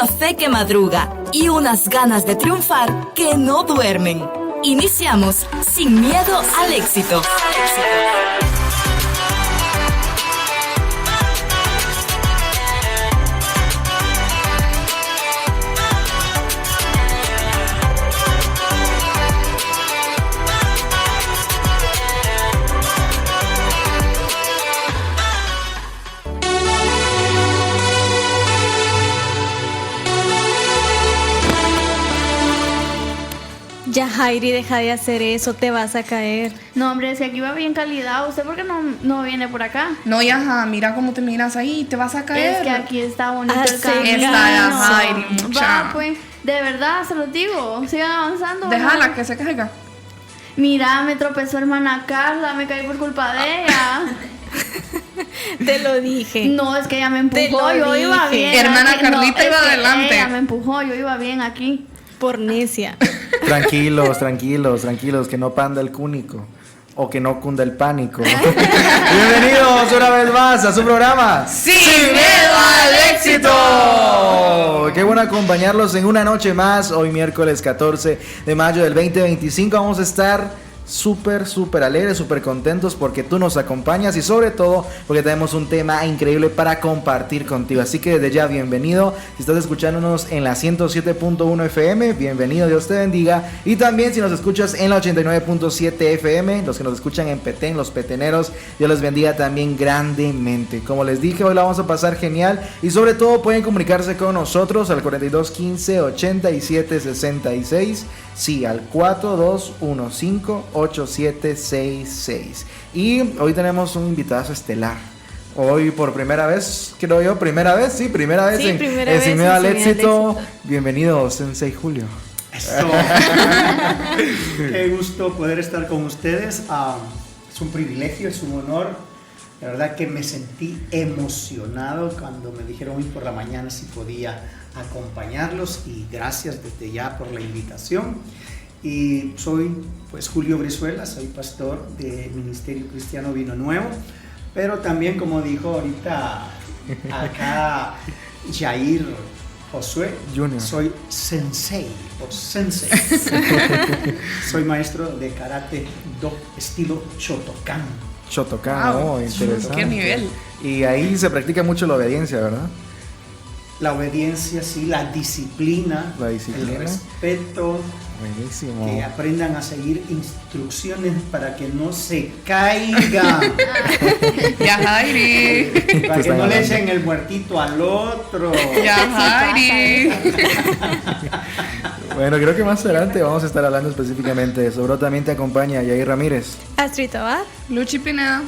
una fe que madruga y unas ganas de triunfar que no duermen. Iniciamos Sin Miedo al Éxito. Ya, Jairi, deja de hacer eso, te vas a caer. No, hombre, si aquí va bien calidad, ¿usted por qué no viene por acá? No, Yaja, mira cómo te miras ahí, te vas a caer. Es que aquí está bonito el Está camino. ya, Jairi, mucha. Va, pues, de verdad, se los digo, sigan avanzando. Déjala que se caiga. Mira, me tropezó hermana Carla, me caí por culpa de ella. Te lo dije. No, es que ella me empujó, yo iba bien. Hermana aquí. Carlita iba adelante. Ella me empujó, yo iba bien aquí. Por necia. Tranquilos, que no panda el cúnico o que no cunda el pánico. Bienvenidos una vez más a su programa Sin Miedo al Éxito. Qué bueno acompañarlos en una noche más. Hoy miércoles 14 de mayo del 2025 vamos a estar súper alegres, súper contentos porque tú nos acompañas y sobre todo porque tenemos un tema increíble para compartir contigo. Así que desde ya, bienvenido. Si estás escuchándonos en la 107.1 FM, bienvenido, Dios te bendiga. Y también si nos escuchas en la 89.7 FM, los que nos escuchan en Petén, los peteneros, Dios les bendiga también grandemente. Como les dije, hoy la vamos a pasar genial y sobre todo pueden comunicarse con nosotros al 42 15 87 66. Sí, al 4215-8766. Y hoy tenemos un invitado estelar. Hoy por primera vez, creo yo, primera vez Sin Miedo al Éxito. Bienvenido, Sensei Julio. Eso. Qué gusto poder estar con ustedes. Es un privilegio, es un honor. La verdad que me sentí emocionado cuando me dijeron hoy por la mañana si podía acompañarlos y gracias desde ya por la invitación. Y soy pues Julio Brizuela, soy pastor de Ministerio Cristiano Vino Nuevo, pero también, como dijo ahorita acá Jair Josué Junior, soy sensei o sensei. Soy maestro de karate do estilo Shotokan. Wow, interesante. ¿Qué nivel? Y ahí se practica mucho la obediencia, ¿verdad? La obediencia, sí, la disciplina, el respeto. Buenísimo. Que aprendan a seguir instrucciones para que no se caigan. Ya, Jairi. Para que no le echen el muertito al otro. Ya, Jairi. Bueno, creo que más adelante vamos a estar hablando específicamente de eso. Pero también te acompaña Yair Ramírez, Astrid Tobar, Luchi Pineda,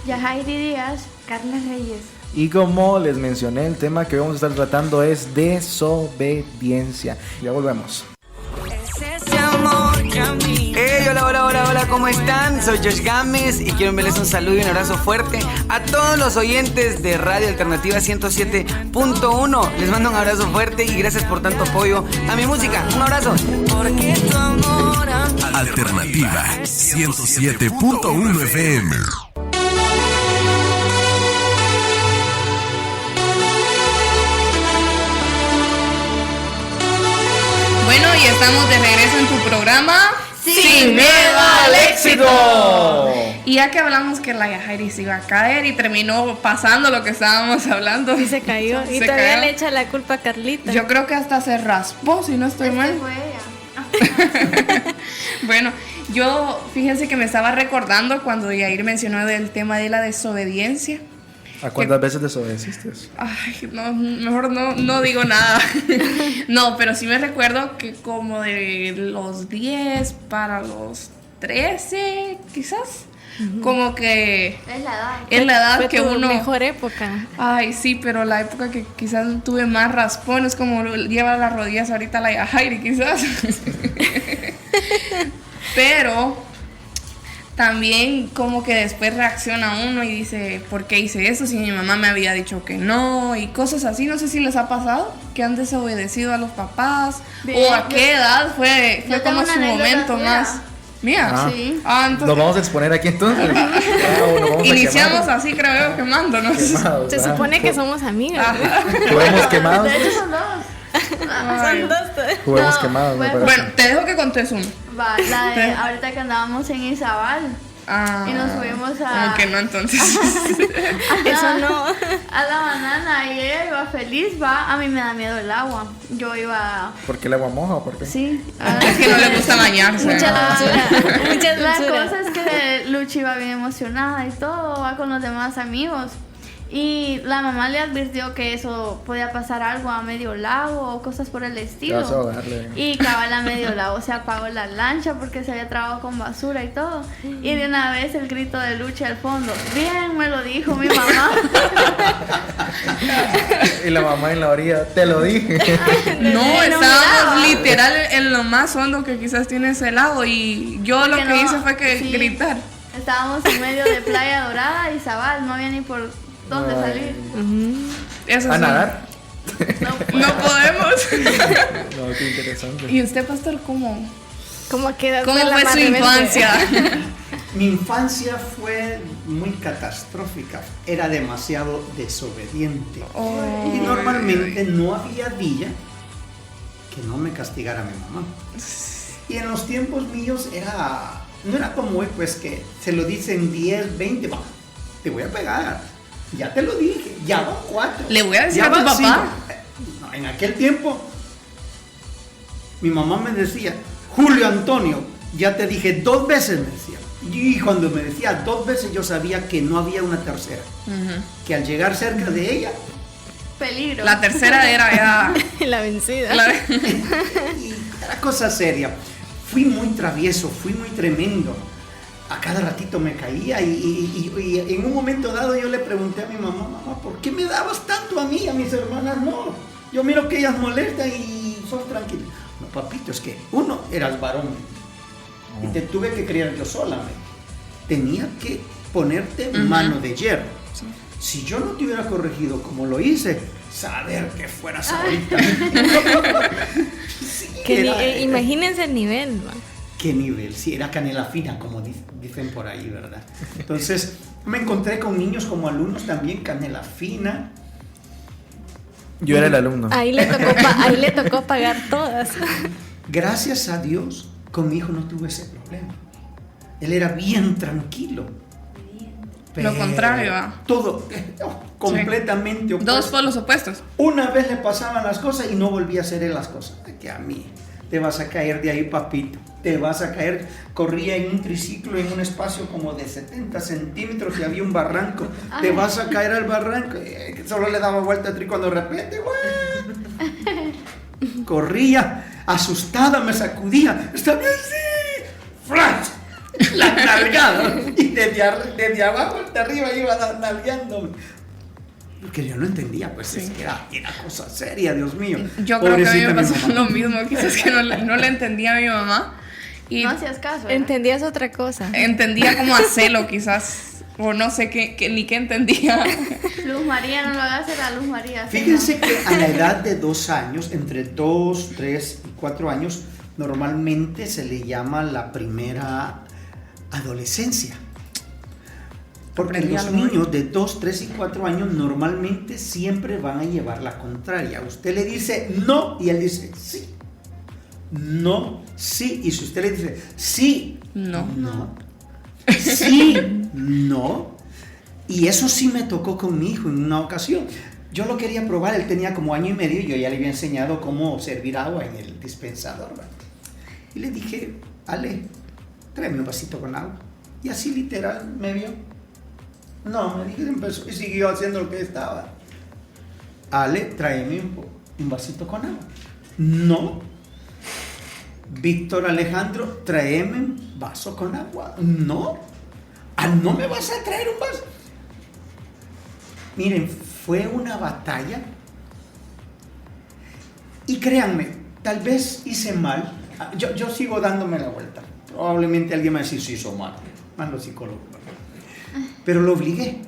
Yajairi Díaz, Carla Reyes. y como les mencioné, el tema que vamos a estar tratando es desobediencia. Ya volvemos. Hey, hola, ¿cómo están? Soy Josh Gámez y quiero enviarles un saludo y un abrazo fuerte a todos los oyentes de Radio Alternativa 107.1. Les mando un abrazo fuerte y gracias por tanto apoyo a mi música. Un abrazo. Alternativa 107.1 FM. Bueno, y estamos de regreso en tu programa Sin Miedo al Éxito. Y ya que hablamos que la Yajairi se iba a caer y terminó pasando lo que estábamos hablando. y se cayó. Y Se todavía cayó. le echa la culpa a Carlita. Yo creo que hasta se raspó, si no estoy mal. Fue ella. Bueno, yo fíjense que me estaba recordando cuando Yair mencionó del tema de la desobediencia. ¿A cuántas veces desobedeciste? Ay, no, mejor no digo nada. No, pero sí me recuerdo que como de los 10 para los 13, quizás. Como que Es la edad. es la edad Fue que tu uno... mejor época. Ay, sí, pero la época que quizás tuve más raspones, como lleva las rodillas ahorita la Yajairi, quizás. Pero también como que después reacciona uno y dice, ¿por qué hice eso? Si mi mamá me había dicho que no, y cosas así. No sé si les ha pasado que han desobedecido a los papás, o a qué edad fue yo como tengo su una anécdota momento mía. más. Mía, Sí. entonces ¿Nos vamos a exponer aquí entonces? Nos vamos a iniciamos quemar. así, creo yo, quemándonos. Quemados, Se supone que somos amigas. ¿no? Podemos quemados. De hecho son dos. Son dos. Juegos No, quemados, me bueno, parece. Bueno, te dejo que contes uno. Va, la de ahorita que andábamos en Izabal. Ah, Y nos subimos a... como que no, entonces. Eso no. A la banana y ella iba feliz, va. A mí me da miedo el agua. Yo iba... ¿Por qué el agua moja o por qué? Sí. Es que no le gusta bañarse. Mucha dulzura. Mucha La dulzura. cosa es que Luchi iba bien emocionada y todo, va con los demás amigos. Y la mamá le advirtió que eso podía pasar algo a medio lago o cosas por el Te vas a estilo. ahogarle. Y cabal a medio lago se apagó la lancha porque se había trabado con basura y todo. Y de una vez el grito de Luchi al fondo. Bien, me lo dijo mi mamá. Y la mamá en la orilla, te lo dije. No, estábamos miraba. literal en lo más hondo que quizás tiene ese lago. Y yo lo Porque que no, hice fue que sí. gritar. Estábamos en medio de Playa Dorada y Zabal, no había ni por dónde Ay. salir. Eso ¿A sí. nadar? No podemos. No, qué interesante. ¿Y usted, pastor, cómo Queda fue la su más rebelde? infancia? Mi infancia fue muy catastrófica. Era demasiado desobediente. Y normalmente no había día que no me castigara mi mamá. Y en los tiempos míos no era como hoy, pues que se lo dicen 10, 20, va, te voy a pegar. Ya te lo dije, ya van 4. Le voy a decir ya a tu van papá. 5. No, en aquel tiempo, mi mamá me decía, Julio Antonio, ya te dije 2 veces, me decía. Y cuando me decía 2 veces, yo sabía que no había una tercera. Que al llegar cerca de ella, Peligro. La tercera era ya. La vencida. y era cosa seria. Fui muy travieso, fui muy tremendo. A cada ratito me caía y en un momento dado yo le pregunté a mi mamá, mamá, ¿por qué me dabas tanto a mí, a mis hermanas? No, yo miro que ellas molestan y sos tranquilo. No, papito, es que uno, eras varón y te tuve que criar yo sola. Tenía que ponerte mano de hierro. Si yo no te hubiera corregido como lo hice, saber que fueras ahorita. Sí, Imagínense el nivel, man. ¿Qué nivel? Sí, era canela fina, como dicen por ahí, ¿verdad? Entonces, me encontré con niños como alumnos también, canela fina. Yo era el alumno. Ahí le tocó pagar todas. Gracias a Dios, con mi hijo no tuve ese problema. Él era bien tranquilo. Lo contrario, ¿va? Todo, completamente opuesto. 2 polos opuestos. Una vez le pasaban las cosas y no volvía a hacer él las cosas. Que a mí, te vas a caer de ahí, papito. Te vas a caer. Corría en un triciclo en un espacio como de 70 centímetros y había un barranco. Te vas a caer al barranco. Solo le daba vuelta a tri cuando de repente, ¡guau! Corría, asustada, me sacudía. Está bien, sí. ¡Flash! La nalgada. Y desde abajo hasta arriba iba nalgueándome. Porque yo no entendía, pues es que era cosa seria, Dios mío. Yo creo que a mí me Pobrecita mi pasó mamá. lo mismo. Quizás que no le entendía a mi mamá. Y No hacías caso. ¿verdad? Entendías otra cosa. entendía como hacerlo, quizás. O no sé ni qué entendía. Luz María, no lo hagas, era Luz María. ¿sí, Fíjense no? que a la edad de 2 años, entre 2, 3 y 4 años, normalmente se le llama la primera adolescencia. Porque Aprendí los algo hoy. niños de 2, 3 y 4 años normalmente siempre van a llevar la contraria. Usted le dice no y él dice sí. No, sí. Y si usted le dice sí, No. sí, no. Y eso sí me tocó con mi hijo en una ocasión. Yo lo quería probar, él tenía como 1 año y medio y yo ya le había enseñado cómo servir agua en el dispensador, ¿verdad? Y le dije, Ale, tráeme un vasito con agua. Y así literal me vio. No, me dije, empezó y siguió haciendo lo que estaba. Ale, tráeme un vasito con agua. No. Víctor Alejandro, tráeme un vaso con agua. No. No me vas a traer un vaso. Miren, fue una batalla. Y créanme, tal vez hice mal. Yo sigo dándome la vuelta. Probablemente alguien me va a decir, sí, hizo mal. Más los psicólogos. Pero lo obligué.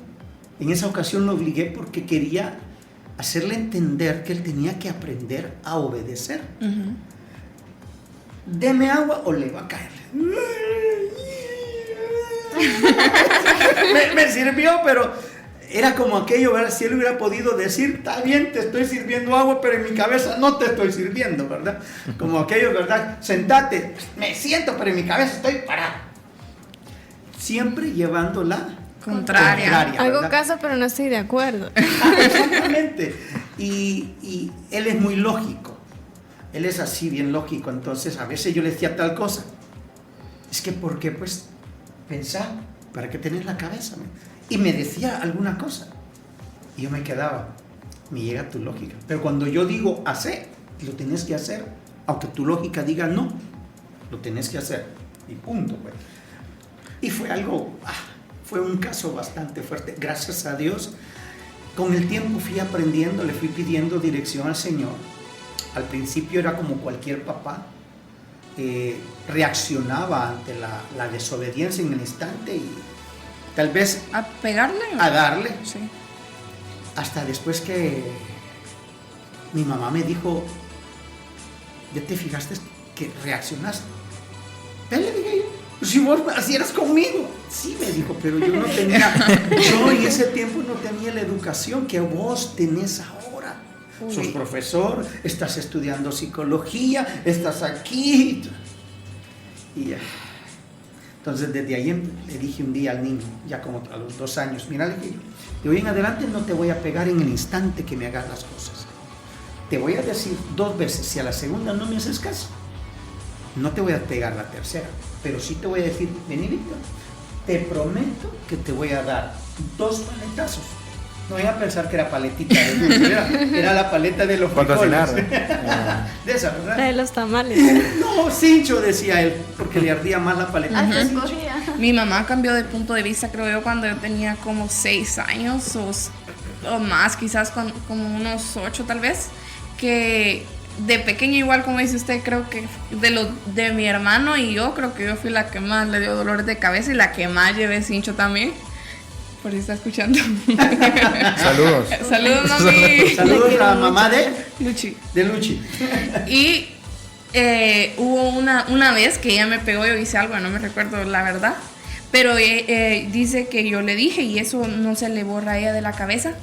En esa ocasión lo obligué porque quería hacerle entender que él tenía que aprender a obedecer. Deme agua o le va a caer. me sirvió, pero era como aquello, ¿verdad? Si él hubiera podido decir, está bien, te estoy sirviendo agua, pero en mi cabeza no te estoy sirviendo, ¿verdad? Como aquello, ¿verdad? Sentate, me siento, pero en mi cabeza estoy parado. Siempre llevándola contraria. Hago ¿verdad? caso, pero no estoy de acuerdo. Exactamente. Y él es muy lógico. Él es así, bien lógico. Entonces, a veces yo le decía tal cosa. Es que, ¿por qué? Pues, pensá, ¿para qué tenés la cabeza? Y me decía alguna cosa. Y yo me quedaba, me llega tu lógica. Pero cuando yo digo hacer, lo tenés que hacer. Aunque tu lógica diga no, lo tenés que hacer. Y punto, pues. Y fue algo, fue un caso bastante fuerte. Gracias a Dios, con el tiempo fui aprendiendo, le fui pidiendo dirección al Señor. Al principio era como cualquier papá. Reaccionaba ante la desobediencia en el instante y tal vez ¿A pegarle? a darle. Sí. Hasta después que mi mamá me dijo, ¿ya te fijaste que reaccionaste? ¿Ya le dije yo? Si vos así eras conmigo. Sí, me dijo, pero yo no tenía, yo en ese tiempo no tenía la educación que vos tenés ahora. Sos profesor, estás estudiando psicología, estás aquí. Y ya. Entonces desde ahí le dije un día al niño, ya como a los 2 años, mira, le dije, de hoy en adelante no te voy a pegar en el instante que me hagas las cosas. Te voy a decir 2 veces, si a la segunda no me haces caso, no te voy a pegar la tercera, pero sí te voy a decir, vení Víctor, te prometo que te voy a dar 2 paletazos. No voy a pensar que era paletita de dulce, era la paleta de los frijoles. De esa, ¿verdad? La de los tamales. No, Cincho, decía él, porque le ardía más la paleta. Hasta escogía. Mi mamá cambió de punto de vista, creo yo, cuando yo tenía como 6 años o más, quizás como unos 8 tal vez, que de pequeña, igual como dice usted, creo que de mi hermano y yo, creo que yo fui la que más le dio dolores de cabeza y la que más llevé Cincho también. Por si está escuchando. Saludos. Saludos, mami. Saludos a la mamá de Luchi. Y Y hubo una vez que ella me pegó, yo hice algo, no me recuerdo la verdad, pero dice que yo le dije, y eso no se le borra a ella de la cabeza,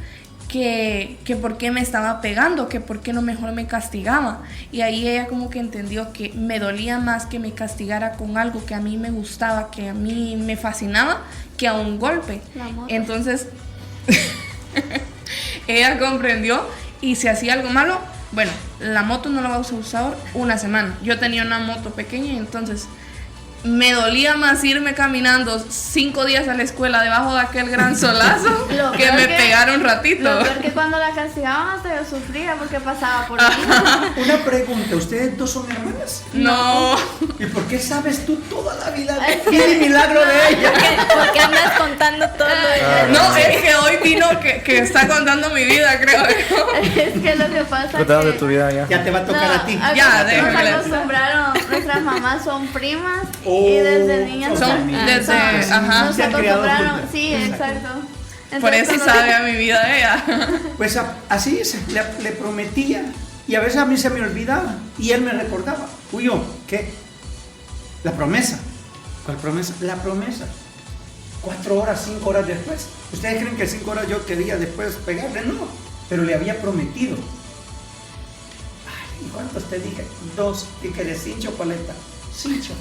que por qué me estaba pegando, que por qué no mejor me castigaba. Y ahí ella como que entendió que me dolía más que me castigara con algo que a mí me gustaba, que a mí me fascinaba, que a un golpe. Entonces ella comprendió, y si hacía algo malo, bueno, la moto no la vas a usar 1 semana. Yo tenía una moto pequeña y entonces me dolía más irme caminando 5 días a la escuela debajo de aquel gran solazo que me pegara un ratito. Lo peor que cuando la castigaban hasta yo sufría porque pasaba por ahí. una pregunta, ¿ustedes 2 son hermanas? No. ¿Y por qué sabes tú toda la vida del milagro de ella? ¿Por qué andas contando todo? No, es que hoy vino que está contando mi vida, creo yo. Es que lo que pasa Contando es de tu vida ya. Ya te va a tocar a ti. Ya, nos déjame. acostumbraron, nuestras mamás son primas y desde niñas Son desde, ajá. nos Se han criado acostumbraron, juntas. sí, exacto. Por Entonces, eso cuando- sabe a mi vida ella. Pues así es, le prometía y a veces a mí se me olvidaba y él me recordaba. Uy, yo, ¿qué? La promesa. ¿Cuál promesa? La promesa. 4 horas, 5 horas después. ¿Ustedes creen que 5 horas yo quería después pegarle? No, pero le había prometido. Ay, ¿y cuántos te dije? 2. ¿Qué querés? ¿Cincho o paleta? Cincho.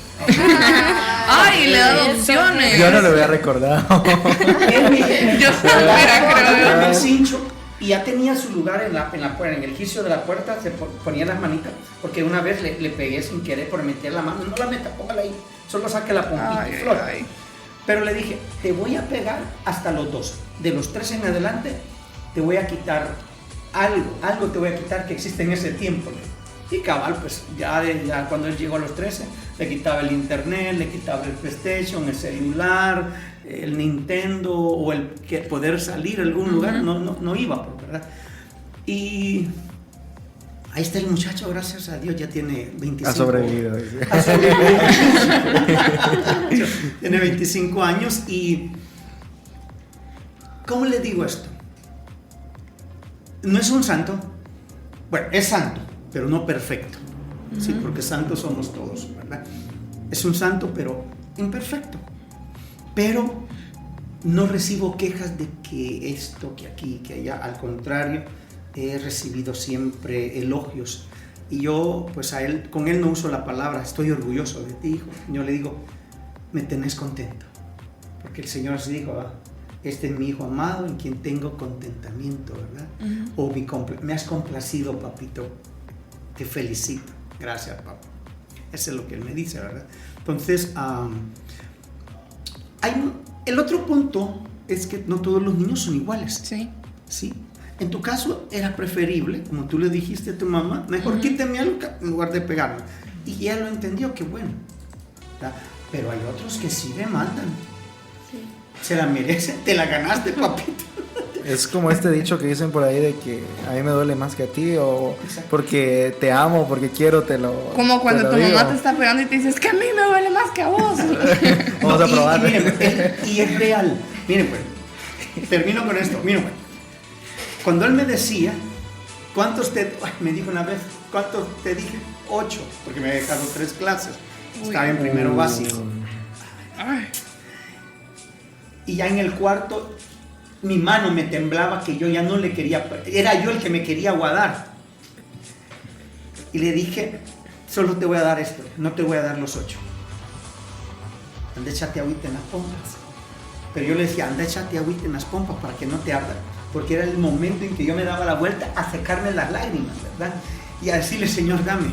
Ay, le he dado opciones. Yo no lo había recordado. Yo también, creo yo. El cincho y ya tenía su lugar en la puerta, en el quicio de la puerta, se ponía las manitas, porque una vez le pegué sin querer por meter la mano, no la meta, póngala ahí, solo saque la puntita y flora. Pero le dije, te voy a pegar hasta los 2, de los 3 en adelante, te voy a quitar algo te voy a quitar que existe en ese tiempo. Y cabal, pues ya cuando él llegó a los 13, le quitaba el internet, le quitaba el PlayStation, el celular, el Nintendo, o el que poder salir a algún lugar, no iba, pues, ¿verdad? Y ahí está el muchacho, gracias a Dios, ya tiene 25 Ha sobrevivido. Ha sobrevivido. Tiene 25 años y... ¿Cómo le digo esto? No es un santo. Bueno, es santo, pero no perfecto. Sí, porque santos somos todos, ¿verdad? Es un santo, pero imperfecto. Pero no recibo quejas de que esto, que aquí, que allá. Al contrario, he recibido siempre elogios. Y yo, pues con él no uso la palabra, estoy orgulloso de ti, hijo. Yo le digo, me tenés contento. Porque el Señor así dijo, este es mi hijo amado en quien tengo contentamiento, ¿verdad? O me has complacido, papito. Te felicito. Gracias, papá. Eso es lo que él me dice, ¿verdad? Entonces, el otro punto es que no todos los niños son iguales. Sí. En tu caso era preferible, como tú le dijiste a tu mamá, mejor quíteme algo en lugar de pegarme. Y ella lo entendió, qué bueno, ¿verdad? Pero hay otros que sí demandan. Sí. Se la merecen, te la ganaste, papito. Es como este dicho que dicen por ahí de que a mí me duele más que a ti, o porque te amo, porque quiero, te lo como cuando tu mamá te está pegando y te dices que a mí me duele más que a vos. Vamos a probar. Y es real. Miren pues, termino con esto. Miren pues, cuando él me decía, me dijo una vez, ¿cuántos te dije? 8, porque me había dejado 3 clases. Estaba en primero básico. Y ya en el cuarto, mi mano me temblaba que yo ya no le quería, era yo el que me quería aguadar. Y le dije, solo te voy a dar esto, no te voy a dar los 8. Anda, échate agüita en las pompas. Pero yo le decía, anda, échate agüita en las pompas para que no te abran. Porque era el momento en que yo me daba la vuelta a secarme las lágrimas, ¿verdad? Y a decirle, Señor, dame.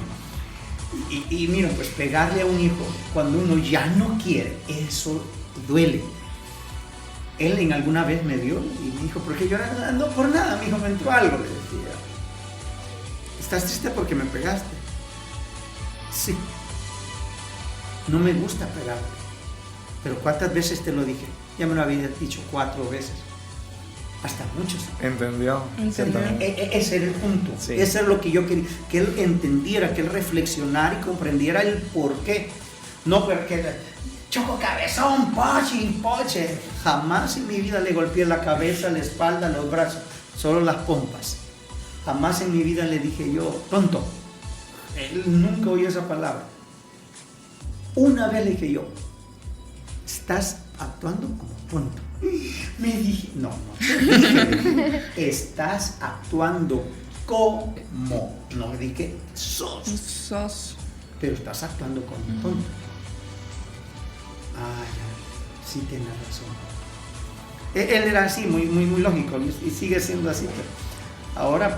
Y mira, pues pegarle a un hijo cuando uno ya no quiere, eso duele. Él en alguna vez me dio y me dijo, ¿por qué lloras? No, por nada, mi hijo, me entró algo, le decía. ¿Estás triste porque me pegaste? Sí. No me gusta pegarte. Pero ¿cuántas veces te lo dije? Ya me lo había dicho 4 veces. Hasta muchos. Entendió. Ese era el punto. Sí. Ese es lo que yo quería. Que él entendiera, que él reflexionara y comprendiera el por qué. No porque choco cabezón, poche. Jamás en mi vida le golpeé la cabeza, la espalda, los brazos. Solo las pompas. Jamás en mi vida le dije yo, tonto. Él nunca oyó esa palabra. Una vez le dije yo, estás actuando como tonto. Me dije, no, estás actuando como, no me dije sos, pero estás actuando como tonto. Sí tienes razón. Él era así, muy lógico, y sigue siendo así, pero ahora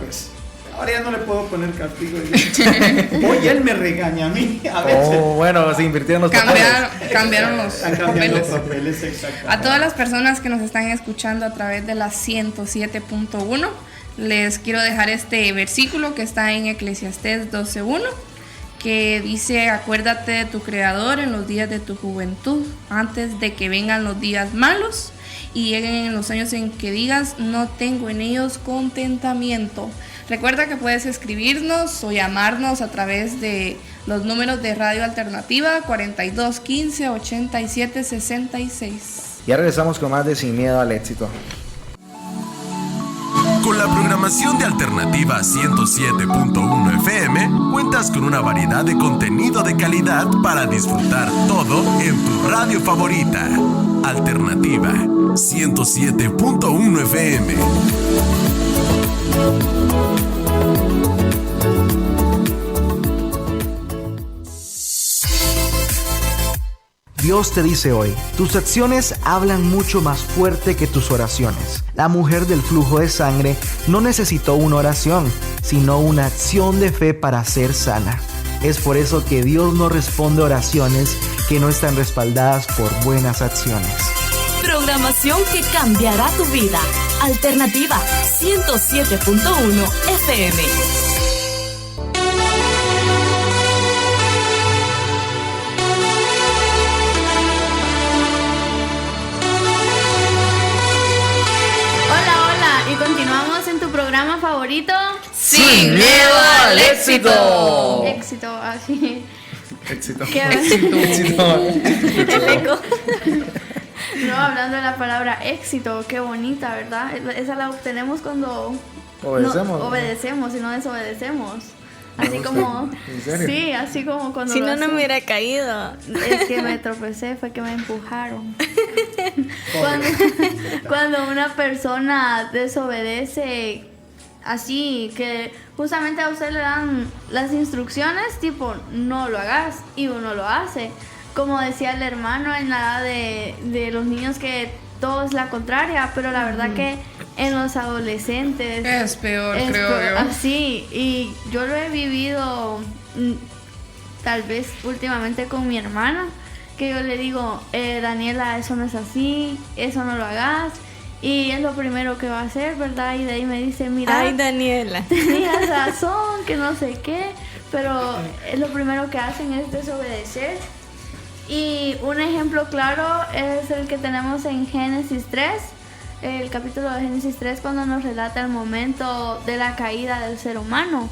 ya no le puedo poner castigo. Hoy él me regaña a mí a veces. Bueno, se invirtieron los papeles. Cambiaron los papeles, exactamente. A todas las personas que nos están escuchando a través de la 107.1, les quiero dejar este versículo que está en Eclesiastés 12:1, que dice, acuérdate de tu Creador en los días de tu juventud, antes de que vengan los días malos y lleguen los años en que digas, no tengo en ellos contentamiento. Recuerda que puedes escribirnos o llamarnos a través de los números de Radio Alternativa 42 15 87 66. Ya regresamos con más de Sin Miedo al Éxito. Con la programación de Alternativa 107.1 FM, cuentas con una variedad de contenido de calidad para disfrutar todo en tu radio favorita. Alternativa 107.1 FM. Dios te dice hoy, tus acciones hablan mucho más fuerte que tus oraciones. La mujer del flujo de sangre no necesitó una oración, sino una acción de fe para ser sana. Es por eso que Dios no responde oraciones que no están respaldadas por buenas acciones. Programación que cambiará tu vida. Alternativa 107.1 FM. Y continuamos en tu programa favorito, Sin Miedo al Éxito. Éxito, así. Éxito. ¿Qué? Éxito. El eco. No, hablando de la palabra éxito, qué bonita, ¿verdad? Esa la obtenemos cuando obedecemos obedecemos y no desobedecemos. Así como, ¿En serio? sí, así como cuando Si lo no, no hacen. me hubiera caído. Es que me tropecé, fue que me empujaron. Cuando una persona desobedece así, que justamente a usted le dan las instrucciones, tipo, no lo hagas, y uno lo hace. Como decía el hermano en la edad de los niños, que todo es la contraria, pero la verdad que en los adolescentes Es peor, creo yo. Así, y yo lo he vivido tal vez últimamente con mi hermana, que yo le digo, Daniela, eso no es así, eso no lo hagas, y es lo primero que va a hacer, ¿verdad? Y de ahí me dice, mira, Ay, Daniela. tenías razón, que no sé qué, pero lo primero que hacen es desobedecer. Y un ejemplo claro es el que tenemos en Génesis 3, el capítulo de Génesis 3, cuando nos relata el momento de la caída del ser humano,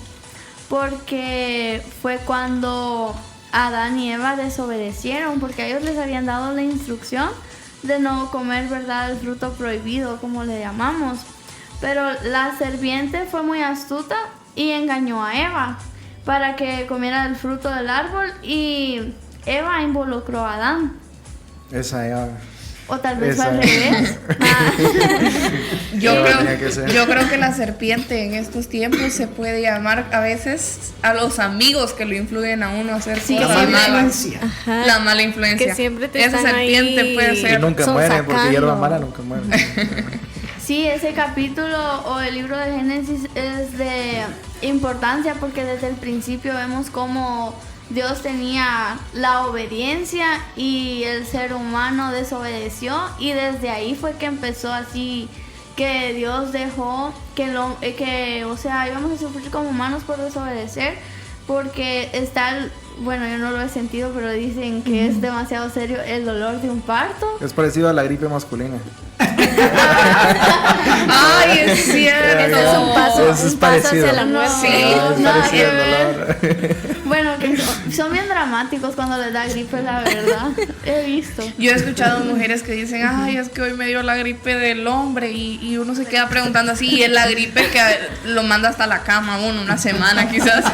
porque fue cuando Adán y Eva desobedecieron, porque a ellos les habían dado la instrucción de no comer, ¿verdad?, el fruto prohibido, como le llamamos. Pero la serpiente fue muy astuta y engañó a Eva para que comiera el fruto del árbol, y Eva involucró a Adán. Esa Eva. O tal vez Esa. fue al revés. Yo Tenía que ser. creo que la serpiente en estos tiempos se puede llamar a veces a los amigos que lo influyen a uno a hacer Sí, La cosas mala malas. influencia. Ajá. La mala influencia. Que siempre te Esa están serpiente ahí. puede Y ser. nunca Son muere, porque sacando. hierba mala nunca muere. Sí, ese capítulo o el libro de Génesis es de importancia, porque desde el principio vemos cómo Dios tenía la obediencia y el ser humano desobedeció, y desde ahí fue que empezó así, que Dios dejó que o sea, íbamos a sufrir como humanos por desobedecer, porque está bueno, yo no lo he sentido, pero dicen que es demasiado serio el dolor de un parto. Es parecido a la gripe masculina. Ay, es cierto. Ese es un paso, Eso es un paso parecido. hacia la muerte. Sí, Es nada parecido que al dolor. Bueno, que son bien dramáticos cuando les da gripe, la verdad. He visto. Yo he escuchado mujeres que dicen, ay, es que hoy me dio la gripe del hombre, y uno se queda preguntando así, y es la gripe que lo manda hasta la cama uno, una semana quizás.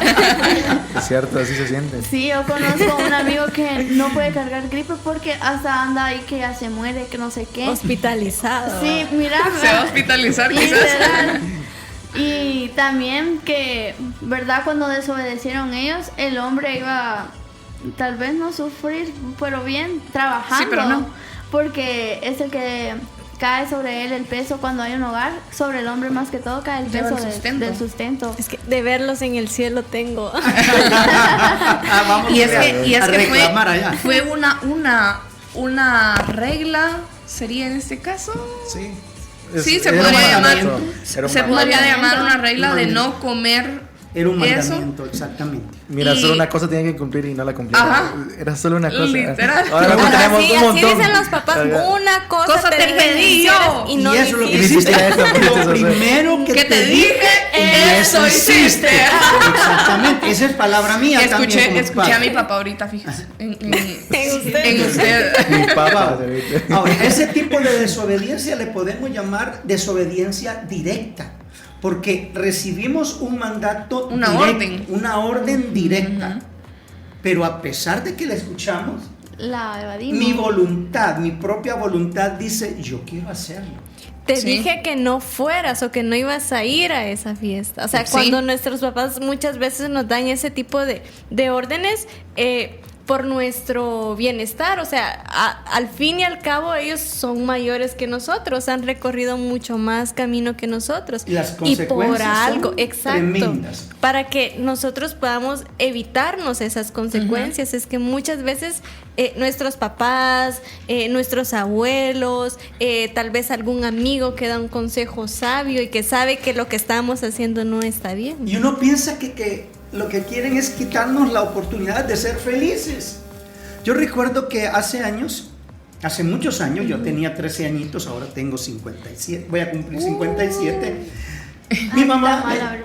Es cierto, así se siente. Sí, yo conozco a un amigo que no puede cargar gripe porque hasta anda ahí que ya se muere, que no sé qué. Hospitalizado. Sí, mira. Se va a hospitalizar quizás. Literal. Y también que, ¿verdad? Cuando desobedecieron ellos, el hombre iba tal vez no sufrir, pero bien, trabajando. Sí, pero no. Porque es el que cae sobre él el peso cuando hay un hogar. Sobre el hombre más que todo cae el Lleva peso el sustento. del sustento. Es que de verlos en el cielo tengo. Vamos Y es que reclamar allá. fue una regla, sería en este caso. Sí. Sí, se era un podría llamar, mandamiento. Era un se podría mandamiento. llamar una regla Un de mandamiento. no comer Era un eso. mandamiento, exactamente. Mira, Y- solo una cosa tenía que cumplir y no la cumplieron. Ajá. Era solo una cosa. Literal. Ahora mismo tenemos Así, un así montón. dicen los papás, una cosa te pedí dije yo. y no y eso es lo lo que Y hiciste. hiciste eso, porque Lo eso es- primero Que te dije, eso hiciste. Exactamente, esa es palabra mía también. como Escuché padre. a mi papá ahorita, fíjese. En usted. en usted. Mi papá. Ahora, ese tipo de desobediencia le podemos llamar desobediencia directa, porque recibimos un mandato Una directo, orden. una orden directa, pero a pesar de que la escuchamos, La evadimos. mi voluntad, mi propia voluntad dice, yo quiero hacerlo. Te Sí. dije que no fueras o que no ibas a ir a esa fiesta. O sea, Sí. cuando nuestros papás muchas veces nos dan ese tipo de órdenes por nuestro bienestar. O sea, al fin y al cabo ellos son mayores que nosotros, han recorrido mucho más camino que nosotros. Y las Y por consecuencias algo, son exacto, tremendas. para que nosotros podamos evitarnos esas consecuencias. Es que muchas veces nuestros papás, nuestros abuelos, tal vez algún amigo que da un consejo sabio y que sabe que lo que estamos haciendo no está bien. Y uno piensa que lo que quieren es quitarnos la oportunidad de ser felices. Yo recuerdo que hace muchos años, yo tenía 13 añitos, ahora tengo 57, voy a cumplir 57.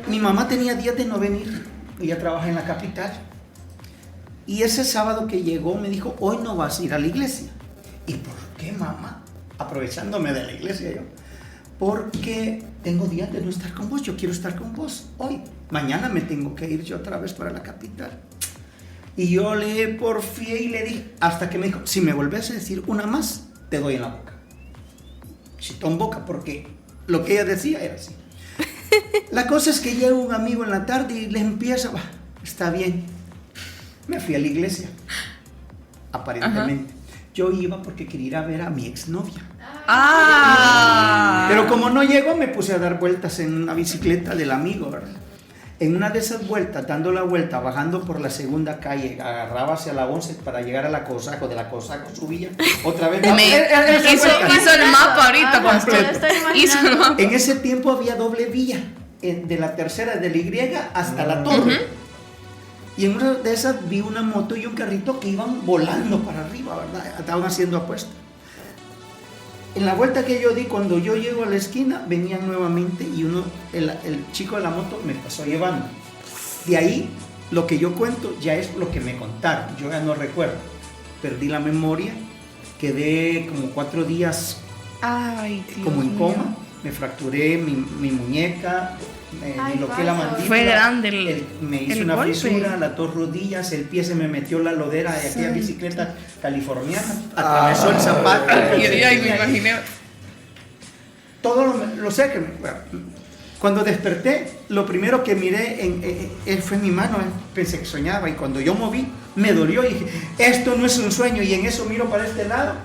Mi mamá tenía días de no venir, ella trabaja en la capital. Y ese sábado que llegó me dijo, hoy no vas a ir a la iglesia. ¿Y por qué, mamá? Aprovechándome de la iglesia yo. Porque tengo días de no estar con vos, yo quiero estar con vos hoy. mañana me tengo que ir yo otra vez para la capital. Y yo le porfié y le dije, hasta que me dijo, si me volvés a decir una más, te doy en la boca. Chitón boca, porque lo que ella decía era así. La cosa es que llega un amigo en la tarde y le empieza, está bien. Me fui a la iglesia, aparentemente. Yo iba porque quería ir a ver a mi exnovia. Pero como no llegó, me puse a dar vueltas en una bicicleta del amigo, ¿verdad? En una de esas vueltas, dando la vuelta, bajando por la segunda calle, agarraba hacia la 11 para llegar a la Cosaco, de la Cosaco subía, otra vez. Hizo el mapa ahorita. Hizo el mapa. En ese tiempo había doble vía, de la tercera, de la Y hasta la torre. Y en una de esas vi una moto y un carrito que iban volando para arriba, ¿verdad? Estaban haciendo apuestas. En la vuelta que yo di, cuando yo llego a la esquina, venían nuevamente y el chico de la moto me pasó llevando. De ahí, lo que yo cuento ya es lo que me contaron. Yo ya no recuerdo. Perdí la memoria, quedé como 4 días como en coma. Me fracturé mi muñeca, me bloqueé la mandíbula. Fue grande me hice una golpe. fisura, las 2 rodillas, el pie se me metió la lodera de aquella bicicleta californiana, atravesó el zapato. Ay, me imaginé. Todo lo sé que cuando desperté, lo primero que miré fue mi mano, pensé que soñaba, y cuando yo moví, me dolió y dije, esto no es un sueño, y en eso miro para este lado,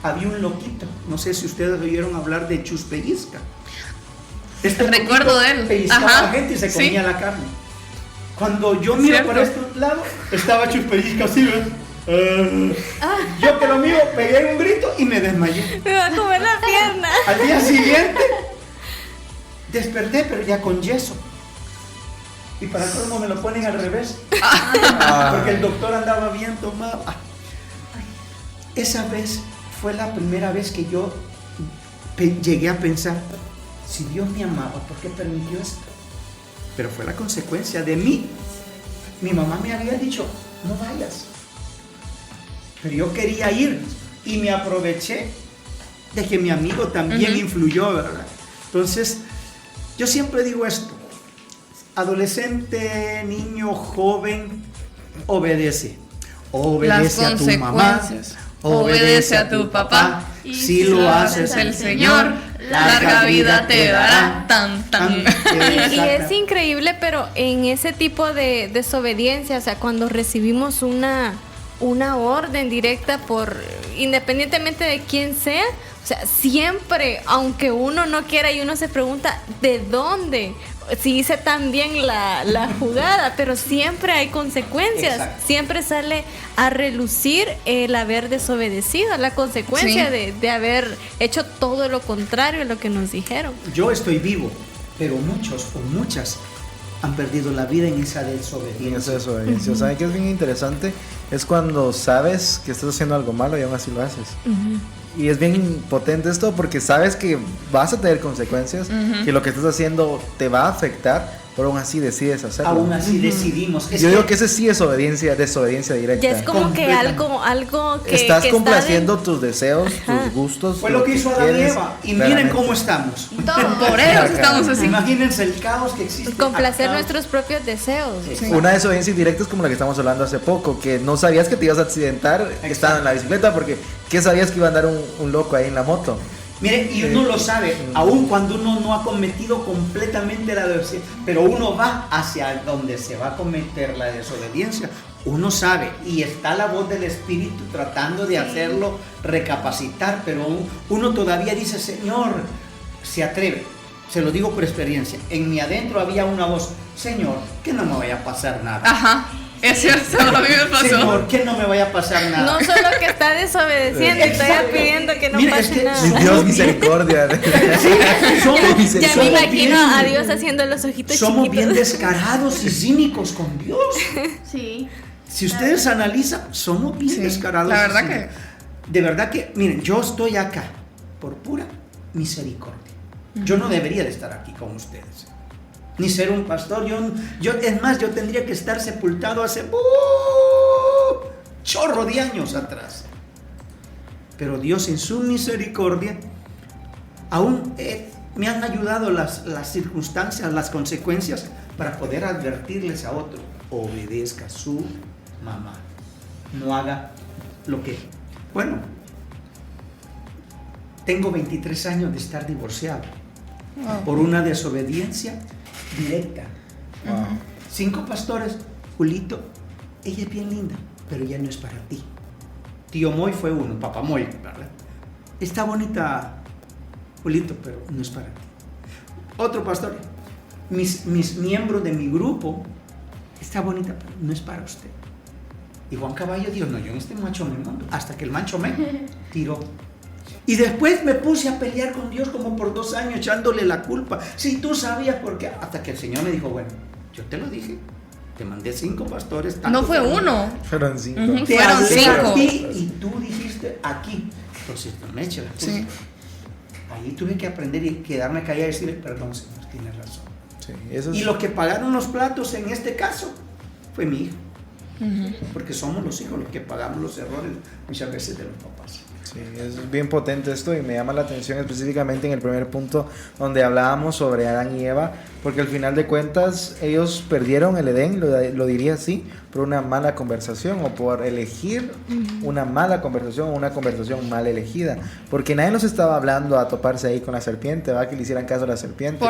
había un loquito, no sé si ustedes oyeron hablar de Chus Pellizca. Recuerdo de él. Pellizcaba a la gente y se comía la carne. Cuando yo miro para este lado, estaba Chus Pellizca así, ¿ves? Yo que lo mío, pegué un grito y me desmayé. Me va a comer la pierna. Al día siguiente desperté, pero ya con yeso. Y para colmo me lo ponen al revés. Porque el doctor andaba bien tomado. Esa vez fue la primera vez que yo llegué a pensar, si Dios me amaba, ¿por qué permitió esto? Pero fue la consecuencia de mí. Mi mamá me había dicho, no vayas. Pero yo quería ir y me aproveché de que mi amigo también influyó, ¿verdad? Entonces, yo siempre digo esto, adolescente, niño, joven, obedece. Obedece a tu mamá, obedece a tu papá. Y si lo haces el Señor, larga vida te dará. Y es increíble, pero en ese tipo de desobediencia, o sea, cuando recibimos una orden directa independientemente de quién sea, o sea, siempre, aunque uno no quiera y uno se pregunta ¿de dónde? Si hice tan bien la jugada, pero siempre hay consecuencias. Exacto. Siempre sale a relucir el haber desobedecido, la consecuencia de haber hecho todo lo contrario a lo que nos dijeron. Yo estoy vivo, pero muchos o muchas han perdido la vida en esa desobediencia. ¿Saben qué es bien interesante? Es cuando sabes que estás haciendo algo malo y aún así lo haces. Y es bien potente esto porque sabes que vas a tener consecuencias, que lo que estás haciendo te va a afectar, pero aún así decides hacerlo. Aún así decidimos. Yo digo que ese sí es desobediencia directa. Ya es como que algo que estás complaciendo tus deseos, tus gustos. Fue lo que hizo Adán y Eva. Y miren cómo estamos. Por eso estamos así. Imagínense el caos que existe. Complacer nuestros propios deseos. Sí. Una desobediencia indirecta es como la que estamos hablando hace poco, que no sabías que te ibas a accidentar estando en la bicicleta, porque ¿qué sabías que iba a andar un loco ahí en la moto? Miren, y uno lo sabe, aun cuando uno no ha cometido completamente la desobediencia, pero uno va hacia donde se va a cometer la desobediencia, uno sabe, y está la voz del Espíritu tratando de hacerlo recapacitar, pero uno todavía dice, Señor, se atreve, se lo digo por experiencia, en mi adentro había una voz, Señor, que no me vaya a pasar nada. Es cierto, a mí me pasó. Señor, que no me vaya a pasar nada. No solo que está desobedeciendo, estoy pidiendo que no pase nada. Dios, misericordia. Ya me imagino a Dios haciendo los ojitos somos chiquitos. bien descarados y cínicos con Dios. Sí. Si ustedes analizan, somos bien descarados. La verdad que... De verdad que, miren, yo estoy acá por pura misericordia. Yo no debería de estar aquí con ustedes. Ni ser un pastor, es más, yo tendría que estar sepultado hace chorro de años atrás. Pero Dios en su misericordia aún me han ayudado las circunstancias, las consecuencias para poder advertirles a otro, obedezca a su mamá. No haga lo que... Bueno, tengo 23 años de estar divorciado por una desobediencia directa. 5 pastores, Julito, ella es bien linda, pero ella no es para ti. Tío Moy fue uno, papá Moy, ¿verdad? Está bonita, Julito, pero no es para ti. Otro pastor, mis miembros de mi grupo, está bonita, pero no es para usted. Y Juan Caballo dijo, no, yo en este macho me mando, hasta que el macho me tiró. Y después me puse a pelear con Dios como por 2 años, echándole la culpa. Si tú sabías por qué, hasta que el Señor me dijo, bueno, yo te lo dije, te mandé 5 pastores. No fue uno. Fueron 5. Te Fueron hablé 5. a ti y tú dijiste aquí. Entonces no me eches la culpa. Sí. Ahí tuve que aprender y quedarme callado y decirle, perdón, Señor, tienes razón. Sí, eso es... Y los que pagaron los platos en este caso fue mi hijo. Porque somos los hijos los que pagamos los errores muchas veces de los papás. Sí, es bien potente esto y me llama la atención específicamente en el primer punto donde hablábamos sobre Adán y Eva, porque al final de cuentas ellos perdieron el Edén, lo diría así, por una mala conversación o por elegir una mala conversación o una conversación mal elegida, porque nadie nos estaba hablando a toparse ahí con la serpiente, ¿va? Que le hicieran caso a la serpiente.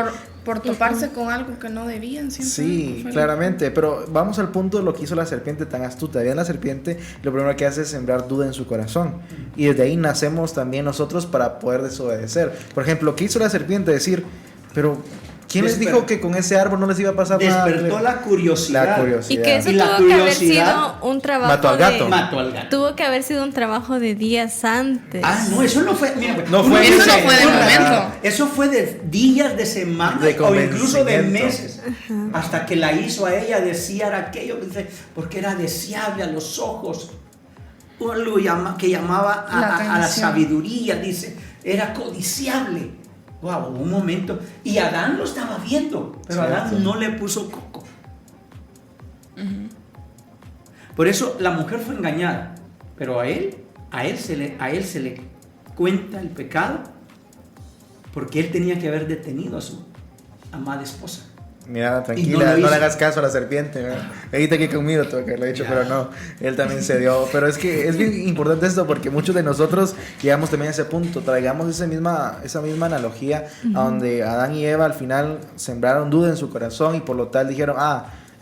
Por toparse con algo que no debían. Sí, claramente, pero vamos al punto de lo que hizo la serpiente tan astuta. Bien, la serpiente lo primero que hace es sembrar duda en su corazón y desde ahí nacemos también nosotros para poder desobedecer. Por ejemplo, lo que hizo la serpiente, decir, pero ¿quién les dijo que con ese árbol no les iba a pasar nada? Despertó la curiosidad. Y que eso Y la tuvo que haber curiosidad sido un trabajo mató al gato. Mató al gato. Tuvo que haber sido un trabajo de días antes. Ah, no, eso no fue. Mira, No fue Eso no fue de momento. Eso fue de días, de semanas De o incluso de convencimiento. meses. Hasta que la hizo a ella desear aquello, porque era deseable a los ojos. Algo que llamaba a la atención. sabiduría, dice. Era codiciable. Wow, un momento. Y Adán lo estaba viendo, pero Adán no le puso coco. Por eso la mujer fue engañada. Pero a él se le cuenta el pecado porque él tenía que haber detenido a su amada esposa. Mira, Y tranquila, no lo no le hizo. hagas caso a la serpiente. Ahorita aquí conmigo tengo que haberlo dicho, pero no, él también se dio. Pero es que es bien importante esto porque muchos de nosotros llegamos también a ese punto, traigamos esa misma analogía a donde Adán y Eva al final sembraron duda en su corazón y por lo tal dijeron,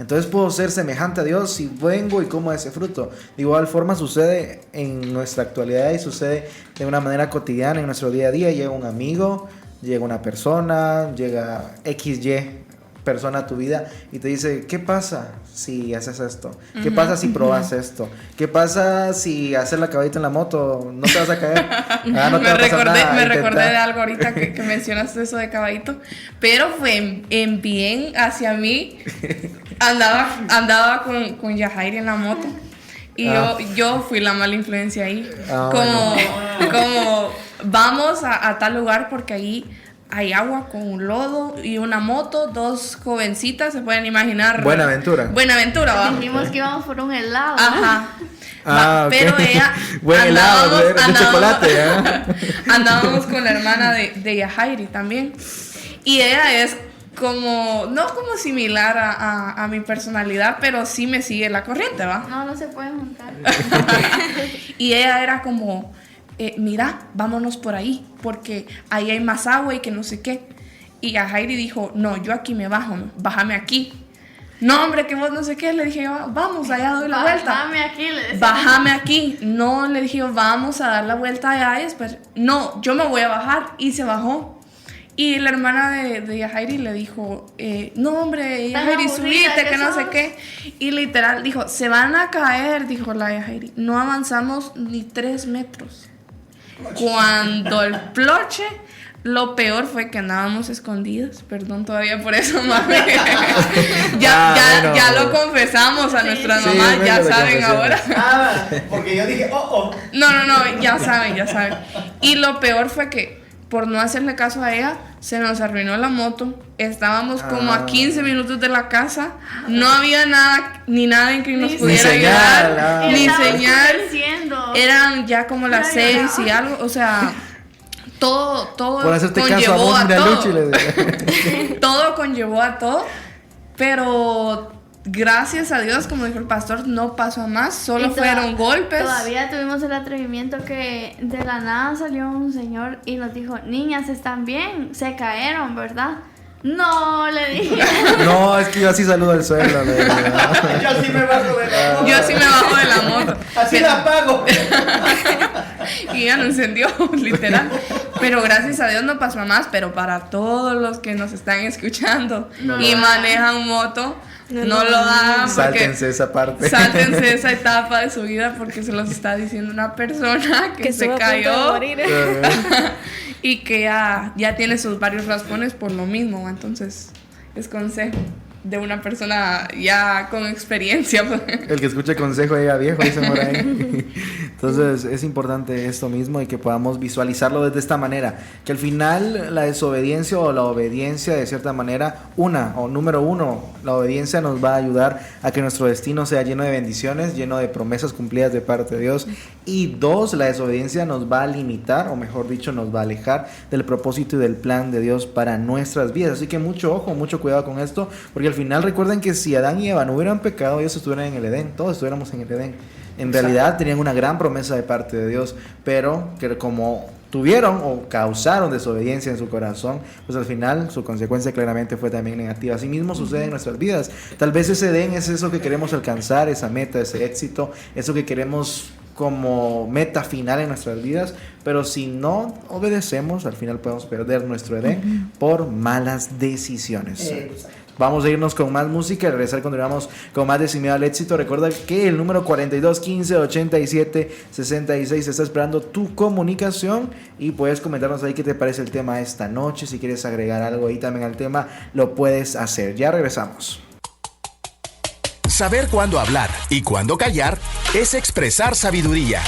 entonces puedo ser semejante a Dios si vengo y como ese fruto. De igual forma sucede en nuestra actualidad y sucede de una manera cotidiana en nuestro día a día. Llega un amigo, llega una persona, llega XY persona a tu vida y te dice, ¿qué pasa si haces esto? ¿Qué pasa si probas esto? ¿Qué pasa si hacer la caballita en la moto? No te vas a caer. No te va a pasar nada. Me recordé de algo ahorita que mencionaste eso de caballito, pero fue en bien hacia mí. Andaba con Yajairi en la moto y yo fui la mala influencia ahí. Como vamos a tal lugar porque ahí hay agua con un lodo y una moto, 2 jovencitas, se pueden imaginar. Buenaventura, ¿va? Dijimos que íbamos por un helado. Ajá. Ok. Pero ella buen helado de chocolate, andábamos con la hermana de Yajairi también. Y ella es no como similar a mi personalidad, pero sí me sigue la corriente, ¿va? No se puede juntar. Y ella era como, mira, vámonos por ahí, porque ahí hay más agua y que no sé qué. Y Yajairi dijo, no, yo aquí me bajo, bájame aquí. No, hombre, que vos no sé qué. Le dije yo, vamos, allá doy la vuelta. Bájame aquí, le decía. Bájame aquí. No, le dije yo, vamos a dar la vuelta allá y después. No, yo me voy a bajar. Y se bajó. Y la hermana de Yajairi le dijo, no, hombre, Yajairi, subite, que no sé qué. Y literal dijo, se van a caer, dijo la Yajairi. No avanzamos ni 3 metros. Cuando el ploche, lo peor fue que andábamos escondidos. Perdón todavía por eso, mami. ya lo confesamos a nuestras mamás, ya saben ahora. Porque yo dije, No, ya saben. Y lo peor fue que por no hacerle caso a ella, se nos arruinó la moto. Estábamos como a 15 minutos de la casa. No había nada, ni nada en que nos pudiera ayudar. Ni señal. Eran ya como las 6 y algo. O sea, todo por hacerte conllevó caso a todo. Luchi, Todo conllevó a todo. pero gracias a Dios, como dijo el pastor, no pasó a más, solo fueron golpes. Todavía tuvimos el atrevimiento que de la nada salió un señor y nos dijo, niñas, ¿están bien? Se cayeron, ¿verdad? No, le dije. No, es que yo así saludo al suelo. Yo sí me bajo de la moto. Yo sí me bajo de la moto. Así la apago. Y ya no encendió, literal. Pero gracias a Dios no pasó a más. Pero para todos los que nos están escuchando y manejan moto, no lo hagan. Sáltense esa parte. Sáltense esa etapa de su vida porque se los está diciendo una persona que se cayó y que ya tiene sus varios raspones por lo mismo. Entonces, es consejo de una persona ya con experiencia. El que escuche consejo llega viejo, dicen por ahí. Entonces es importante esto mismo y que podamos visualizarlo desde esta manera, que al final la desobediencia o la obediencia de cierta manera, número uno, la obediencia nos va a ayudar a que nuestro destino sea lleno de bendiciones, lleno de promesas cumplidas de parte de Dios, y dos, la desobediencia nos va a limitar, o mejor dicho, nos va a alejar del propósito y del plan de Dios para nuestras vidas. Así que mucho ojo, mucho cuidado con esto, porque al final recuerden que si Adán y Eva no hubieran pecado, ellos estuvieran en el Edén, todos estuviéramos en el Edén. En realidad tenían una gran promesa de parte de Dios, pero que como tuvieron o causaron desobediencia en su corazón, pues al final su consecuencia claramente fue también negativa. Así mismo sucede en nuestras vidas. Tal vez ese Edén es eso que queremos alcanzar, esa meta, ese éxito, eso que queremos como meta final en nuestras vidas, pero si no obedecemos, al final podemos perder nuestro Edén por malas decisiones. Vamos a irnos con más música y regresar, continuamos con más de Sin Miedo al Éxito. Recuerda que el número 42 15 87 66 está esperando tu comunicación y puedes comentarnos ahí qué te parece el tema esta noche. Si quieres agregar algo ahí también al tema, lo puedes hacer. Ya regresamos. Saber cuándo hablar y cuándo callar es expresar sabiduría.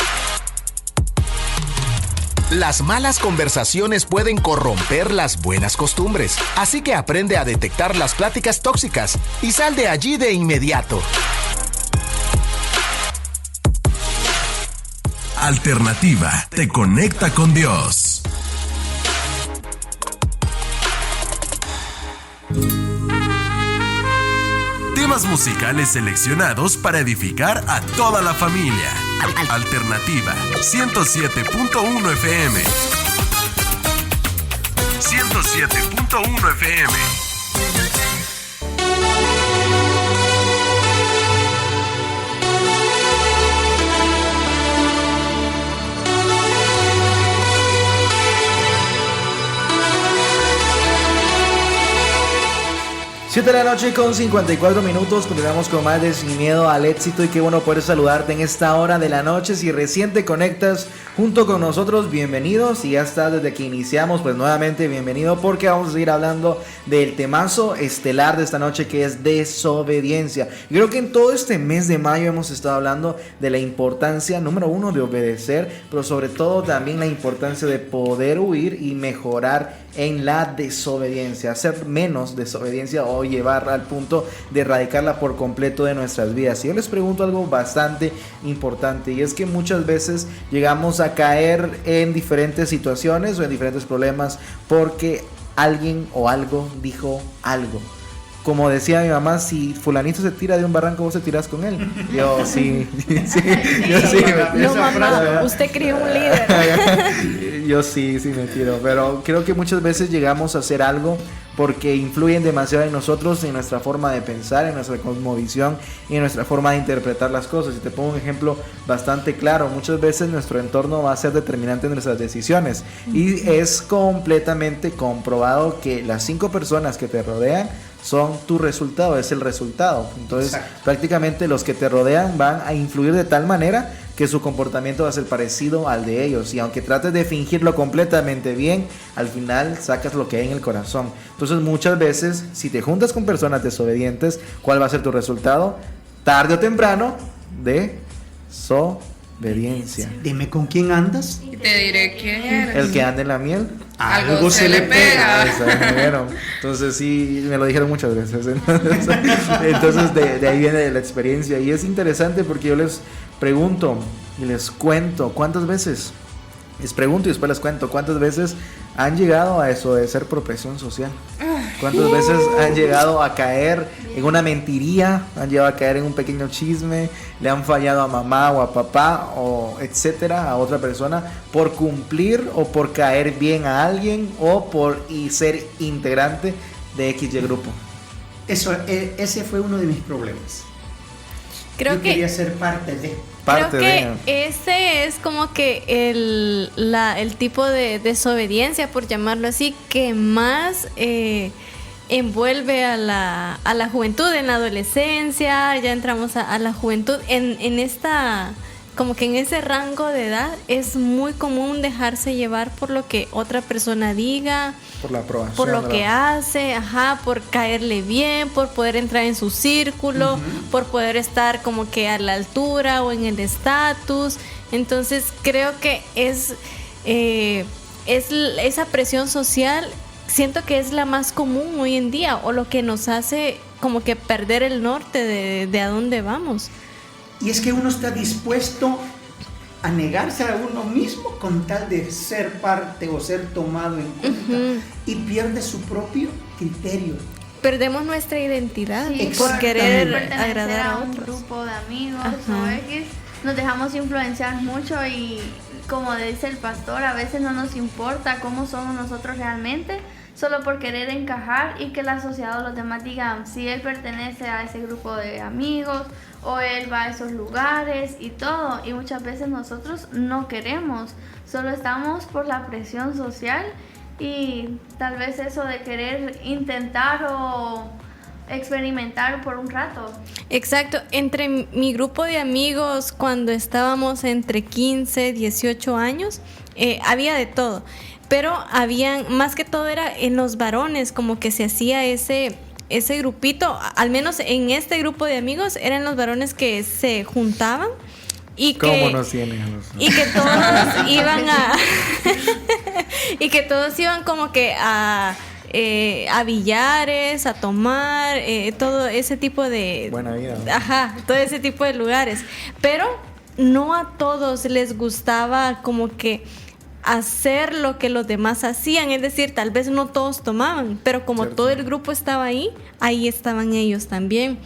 Las malas conversaciones pueden corromper las buenas costumbres, así que aprende a detectar las pláticas tóxicas y sal de allí de inmediato. Alternativa te conecta con Dios. Temas musicales seleccionados para edificar a toda la familia. Alternativa 107.1 FM. 107.1 FM. Siete de la noche con 54 minutos, continuamos con más de Sin Miedo al Éxito y qué bueno poder saludarte en esta hora de la noche. Si recién te conectas junto con nosotros, bienvenido. Si ya estás desde que iniciamos, pues nuevamente bienvenido, porque vamos a seguir hablando del temazo estelar de esta noche, que es desobediencia. Y creo que en todo este mes de mayo hemos estado hablando de la importancia, número uno, de obedecer, pero sobre todo también la importancia de poder huir y mejorar en la desobediencia, hacer menos desobediencia o llevar al punto de erradicarla por completo de nuestras vidas. Y yo les pregunto algo bastante importante, y es que muchas veces llegamos a caer en diferentes situaciones o en diferentes problemas porque alguien o algo dijo algo. Como decía mi mamá, si fulanito se tira de un barranco, vos te tirás con él. Yo sí, yo sí. No, mamá, usted crió un líder. Yo sí me tiro, pero creo que muchas veces llegamos a hacer algo porque influyen demasiado en nosotros, en nuestra forma de pensar, en nuestra cosmovisión y en nuestra forma de interpretar las cosas. Y te pongo un ejemplo bastante claro. Muchas veces nuestro entorno va a ser determinante en nuestras decisiones, y es completamente comprobado que las 5 personas que te rodean son tu resultado, es el resultado. Entonces, exacto, prácticamente los que te rodean van a influir de tal manera que su comportamiento va a ser parecido al de ellos, y aunque trates de fingirlo completamente bien, al final sacas lo que hay en el corazón. Entonces muchas veces, si te juntas con personas desobedientes, ¿cuál va a ser tu resultado? Tarde o temprano, desobediencia. Dime con quién andas y te diré quién eres. El que anda en la miel, algo se le pega. Entonces sí, me lo dijeron muchas veces. Entonces de ahí viene la experiencia, y es interesante porque yo les pregunto y les cuento cuántas veces, les pregunto y después les cuento cuántas veces han llegado a eso de ser por presión social. ¿Cuántas veces han llegado a caer en una mentiría? Han llegado a caer en un pequeño chisme, le han fallado a mamá o a papá o etcétera, a otra persona, por cumplir o por caer bien a alguien o por ser integrante de XY grupo. Ese fue uno de mis problemas. Yo quería ser parte de... Creo que ese es como que el tipo de desobediencia, por llamarlo así, que más envuelve a la juventud, en la adolescencia. Ya entramos a la juventud. En esta, como que en ese rango de edad es muy común dejarse llevar por lo que otra persona diga, por la aprobación, por lo que hace, por caerle bien, por poder entrar en su círculo, por poder estar como que a la altura o en el estatus. Entonces creo que es esa presión social, siento que es la más común hoy en día, o lo que nos hace como que perder el norte de a dónde vamos. Y es que uno está dispuesto a negarse a uno mismo con tal de ser parte o ser tomado en cuenta, y pierde su propio criterio. Perdemos nuestra identidad Sí, por querer pertenecer agradar a un otros. grupo de amigos o X, nos dejamos influenciar mucho y, como dice el pastor, a veces no nos importa cómo somos nosotros realmente, solo por querer encajar y que la sociedad o los demás digan si él pertenece a ese grupo de amigos o él va a esos lugares y todo. Y muchas veces nosotros no queremos, solo estamos por la presión social y tal vez eso de querer intentar o experimentar por un rato. Exacto, entre mi grupo de amigos cuando estábamos entre 15, 18 años, había de todo, pero habían, más que todo era en los varones, como que se hacía ese grupito, al menos en este grupo de amigos, eran los varones que se juntaban y que todos iban y que todos iban como que a billares, a tomar, todo ese tipo de... Buena vida, ¿no? Ajá, todo ese tipo de lugares. Pero no a todos les gustaba como que hacer lo que los demás hacían. Es decir, tal vez no todos tomaban, pero como todo el grupo estaba ahí estaban ellos también.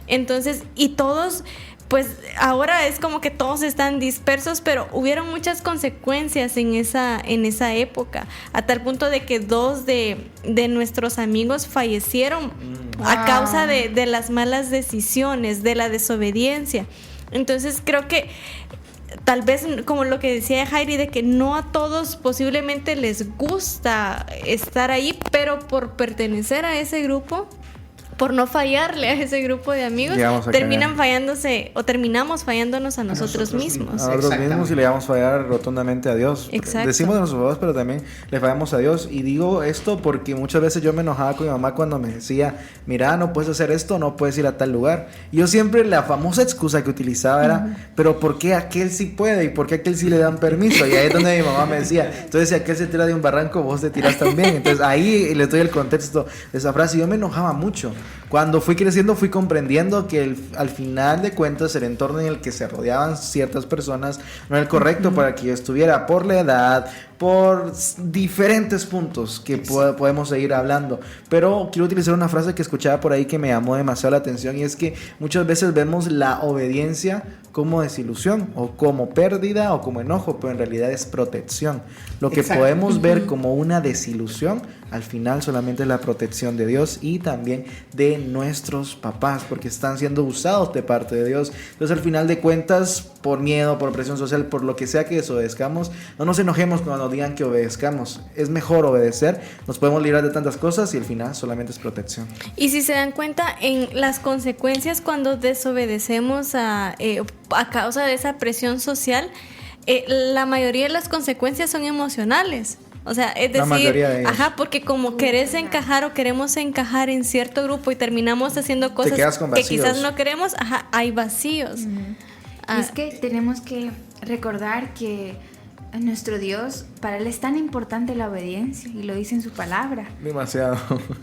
Entonces, y todos... Pues ahora es como que todos están dispersos, pero hubieron muchas consecuencias en esa época, a tal punto de que 2 de nuestros amigos fallecieron a causa de las malas decisiones, de la desobediencia. Entonces creo que tal vez, como lo que decía Jairi, de que no a todos posiblemente les gusta estar ahí, pero por pertenecer a ese grupo, por no fallarle a ese grupo de amigos, terminamos fallándonos a nosotros mismos. A nosotros mismos, y le vamos a fallar rotundamente a Dios. Exacto. Decimos de nuestros papás, pero también le fallamos a Dios. Y digo esto porque muchas veces yo me enojaba con mi mamá cuando me decía, mira, no puedes hacer esto, no puedes ir a tal lugar. Y yo siempre, la famosa excusa que utilizaba era, pero ¿por qué aquel sí puede y por qué aquel sí le dan permiso? Y ahí es donde mi mamá me decía, entonces si aquel se tira de un barranco, vos te tiras también. Entonces ahí les doy el contexto de esa frase. Yo me enojaba mucho. Cuando fui creciendo, fui comprendiendo que al final de cuentas el entorno en el que se rodeaban ciertas personas no era el correcto para que yo estuviera, por la edad, por diferentes puntos que podemos seguir hablando. Pero quiero utilizar una frase que escuchaba por ahí que me llamó demasiado la atención, y es que muchas veces vemos la obediencia como desilusión o como pérdida o como enojo, pero en realidad es protección. Lo que podemos ver como una desilusión, al final solamente es la protección de Dios y también de nuestros papás, porque están siendo usados de parte de Dios. Entonces, al final de cuentas, por miedo, por presión social, por lo que sea que desobedezcamos, no nos enojemos cuando nos digan que obedezcamos. Es mejor obedecer, nos podemos librar de tantas cosas y al final solamente es protección. Y si se dan cuenta en las consecuencias cuando desobedecemos a causa de esa presión social, la mayoría de las consecuencias son emocionales. O sea, es decir, porque como querés encajar o queremos encajar en cierto grupo y terminamos haciendo cosas que quizás no queremos, hay vacíos. Es que tenemos que recordar que nuestro Dios, para Él es tan importante la obediencia, y lo dice en su palabra. Demasiado.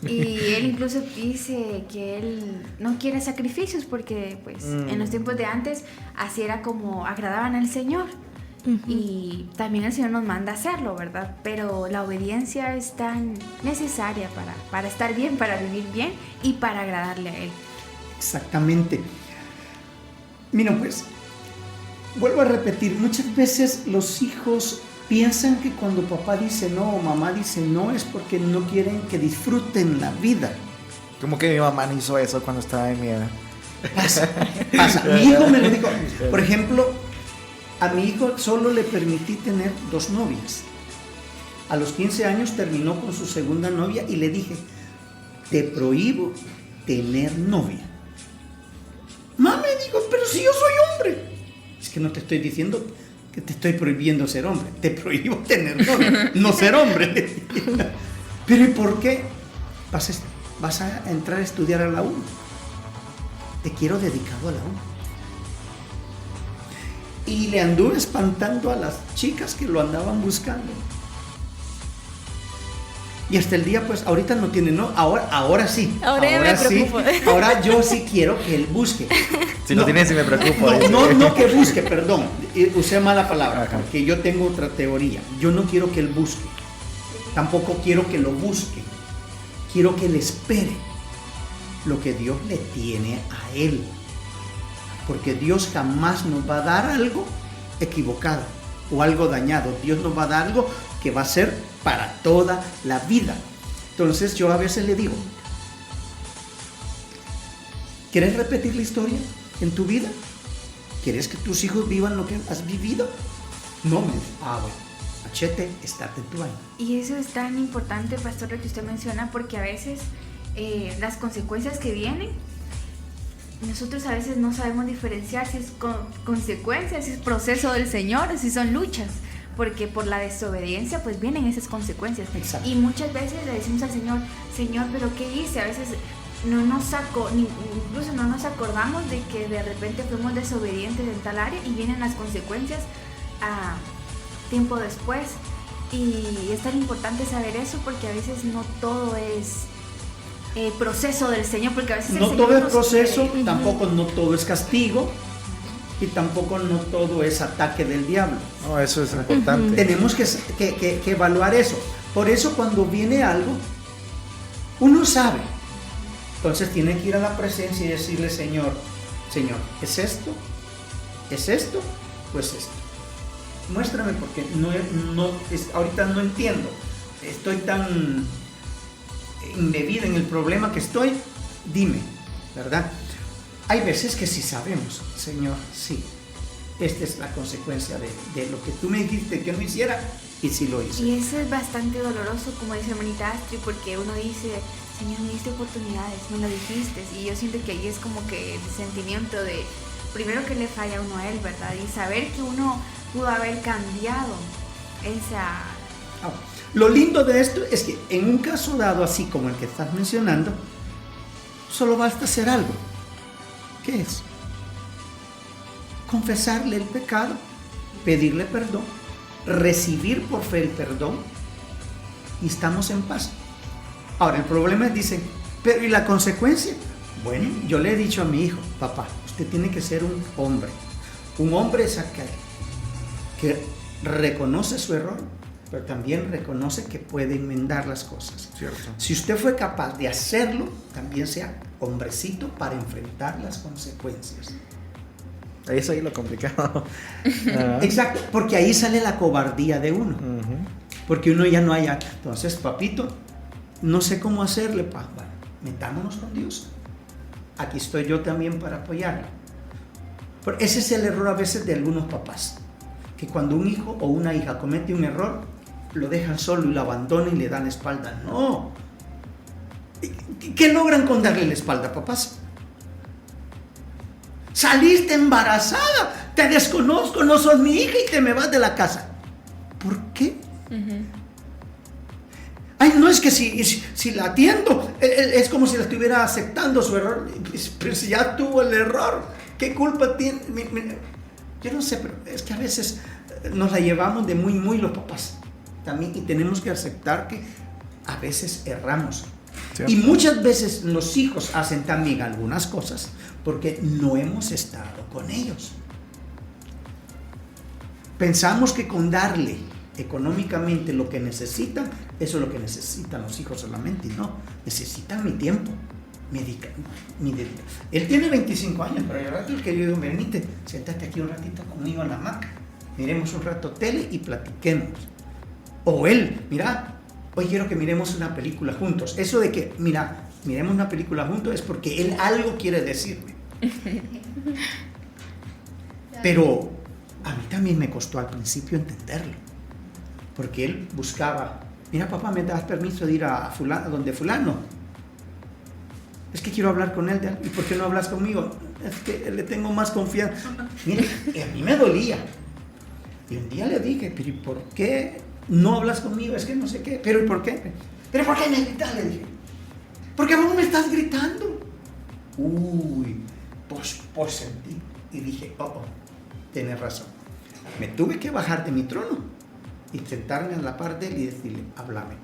Y Él incluso dice que Él no quiere sacrificios porque pues en los tiempos de antes así era como agradaban al Señor. Y también el Señor nos manda a hacerlo, ¿verdad? Pero la obediencia es tan necesaria para estar bien, para vivir bien y para agradarle a Él. Exactamente. Mira, pues, vuelvo a repetir, muchas veces los hijos piensan que cuando papá dice no o mamá dice no es porque no quieren que disfruten la vida. Como que mi mamá no hizo eso cuando estaba en mi edad. Pasa. Mi hijo me lo dijo. Por ejemplo, a mi hijo solo le permití tener 2 novias. A los 15 años terminó con su segunda novia y le dije, te prohíbo tener novia. Mamá me dijo, pero si yo soy hombre. Es que no te estoy diciendo que te estoy prohibiendo ser hombre. Te prohíbo tener novia, no ser hombre. Pero ¿y por qué? Vas a entrar a estudiar a la U. Te quiero dedicado a la U. Y le anduve espantando a las chicas que lo andaban buscando. Y hasta el día, pues, ahorita no tiene, no, ahora sí. Ahora me preocupo. Sí, ahora yo sí quiero que él busque. Si no tiene, sí me preocupo. No que busque, perdón. Usé mala palabra, porque yo tengo otra teoría. Yo no quiero que él busque. Tampoco quiero que lo busque. Quiero que él espere lo que Dios le tiene a él. Porque Dios jamás nos va a dar algo equivocado o algo dañado. Dios nos va a dar algo que va a ser para toda la vida. Entonces yo a veces le digo, ¿quieres repetir la historia en tu vida? ¿Quieres que tus hijos vivan lo que has vivido? No, me dice, bueno, machete, estate en tu baño. Y eso es tan importante, pastor, lo que usted menciona, porque a veces las consecuencias que vienen, nosotros a veces no sabemos diferenciar si es consecuencias, si es proceso del Señor, si son luchas, porque por la desobediencia pues vienen esas consecuencias. Exacto. Y muchas veces le decimos al Señor, Señor, ¿pero qué hice? A veces incluso no nos acordamos de que de repente fuimos desobedientes en tal área y vienen las consecuencias a tiempo después. Y es tan importante saber eso porque a veces no todo es proceso del Señor, porque a veces no todo es proceso, tampoco no todo es castigo y tampoco no todo es ataque del diablo. No, eso es importante. Tenemos que evaluar eso. Por eso cuando viene algo, uno sabe. Entonces tiene que ir a la presencia y decirle, Señor, ¿es esto? ¿Es esto? Pues esto. Muéstrame porque ahorita no entiendo. Estoy tan embebida en el problema que estoy. Dime, ¿verdad? Hay veces que sí sabemos, Señor, sí. Esta es la consecuencia de lo que tú me dijiste que no hiciera y sí lo hice. Y eso es bastante doloroso, como dice hermanita Astrid, porque uno dice, Señor, me diste oportunidades, me lo dijiste. Y yo siento que ahí es como que el sentimiento de, primero que le falla uno a él, ¿verdad? Y saber que uno pudo haber cambiado esa... Lo lindo de esto es que en un caso dado así como el que estás mencionando, solo basta hacer algo. ¿Qué es? Confesarle el pecado, pedirle perdón, recibir por fe el perdón y estamos en paz. Ahora el problema es, dicen, pero ¿y la consecuencia? Bueno, yo le he dicho a mi hijo, papá, usted tiene que ser un hombre. Un hombre es aquel que reconoce su error, pero también reconoce que puede enmendar las cosas. Cierto. Si usted fue capaz de hacerlo, también sea hombrecito para enfrentar las consecuencias. Eso ahí lo complicado. Exacto, porque ahí sale la cobardía de uno. Porque uno ya no haya. Entonces, papito, no sé cómo hacerle, papá. Metámonos con Dios. Aquí estoy yo también para apoyarlo. Pero ese es el error a veces de algunos papás. Que cuando un hijo o una hija comete un error, lo dejan solo y lo abandonan y le dan la espalda. No. ¿Qué logran con darle la espalda, papás? Saliste embarazada, te desconozco, no sos mi hija y te me vas de la casa. ¿Por qué? Ay, no, es que si la atiendo, es como si la estuviera aceptando su error. Pero si ya tuvo el error, ¿qué culpa tiene? Yo no sé, pero es que a veces nos la llevamos de muy los papás también, y tenemos que aceptar que a veces erramos. ¿Cierto? Y muchas veces los hijos hacen también algunas cosas porque no hemos estado con ellos. pensamos que con darle económicamente lo que necesitan, eso es lo que necesitan los hijos solamente, y no, necesitan mi tiempo, mi dedicación. Él tiene 25 años, pero el rato el que yo digo, permite, siéntate aquí un ratito conmigo en la hamaca, miremos un rato tele y platiquemos. O él, mira, hoy quiero que miremos una película juntos. Eso de que, mira, miremos una película juntos es porque él algo quiere decirme. Pero a mí también me costó al principio entenderlo, porque él buscaba, mira papá, ¿me das permiso de ir a donde fulano? Es que quiero hablar con él, ¿y por qué no hablas conmigo? Es que le tengo más confianza. Mire, a mí me dolía. Y un día le dije, pero ¿y por qué no hablas conmigo? Es que no sé qué. ¿Pero y por qué? ¿Pero por qué me gritas? Le dije. ¿Por qué vos me estás gritando? Uy, pues sentí. Y dije, tienes razón. Me tuve que bajar de mi trono y sentarme en la par de él y decirle, háblame.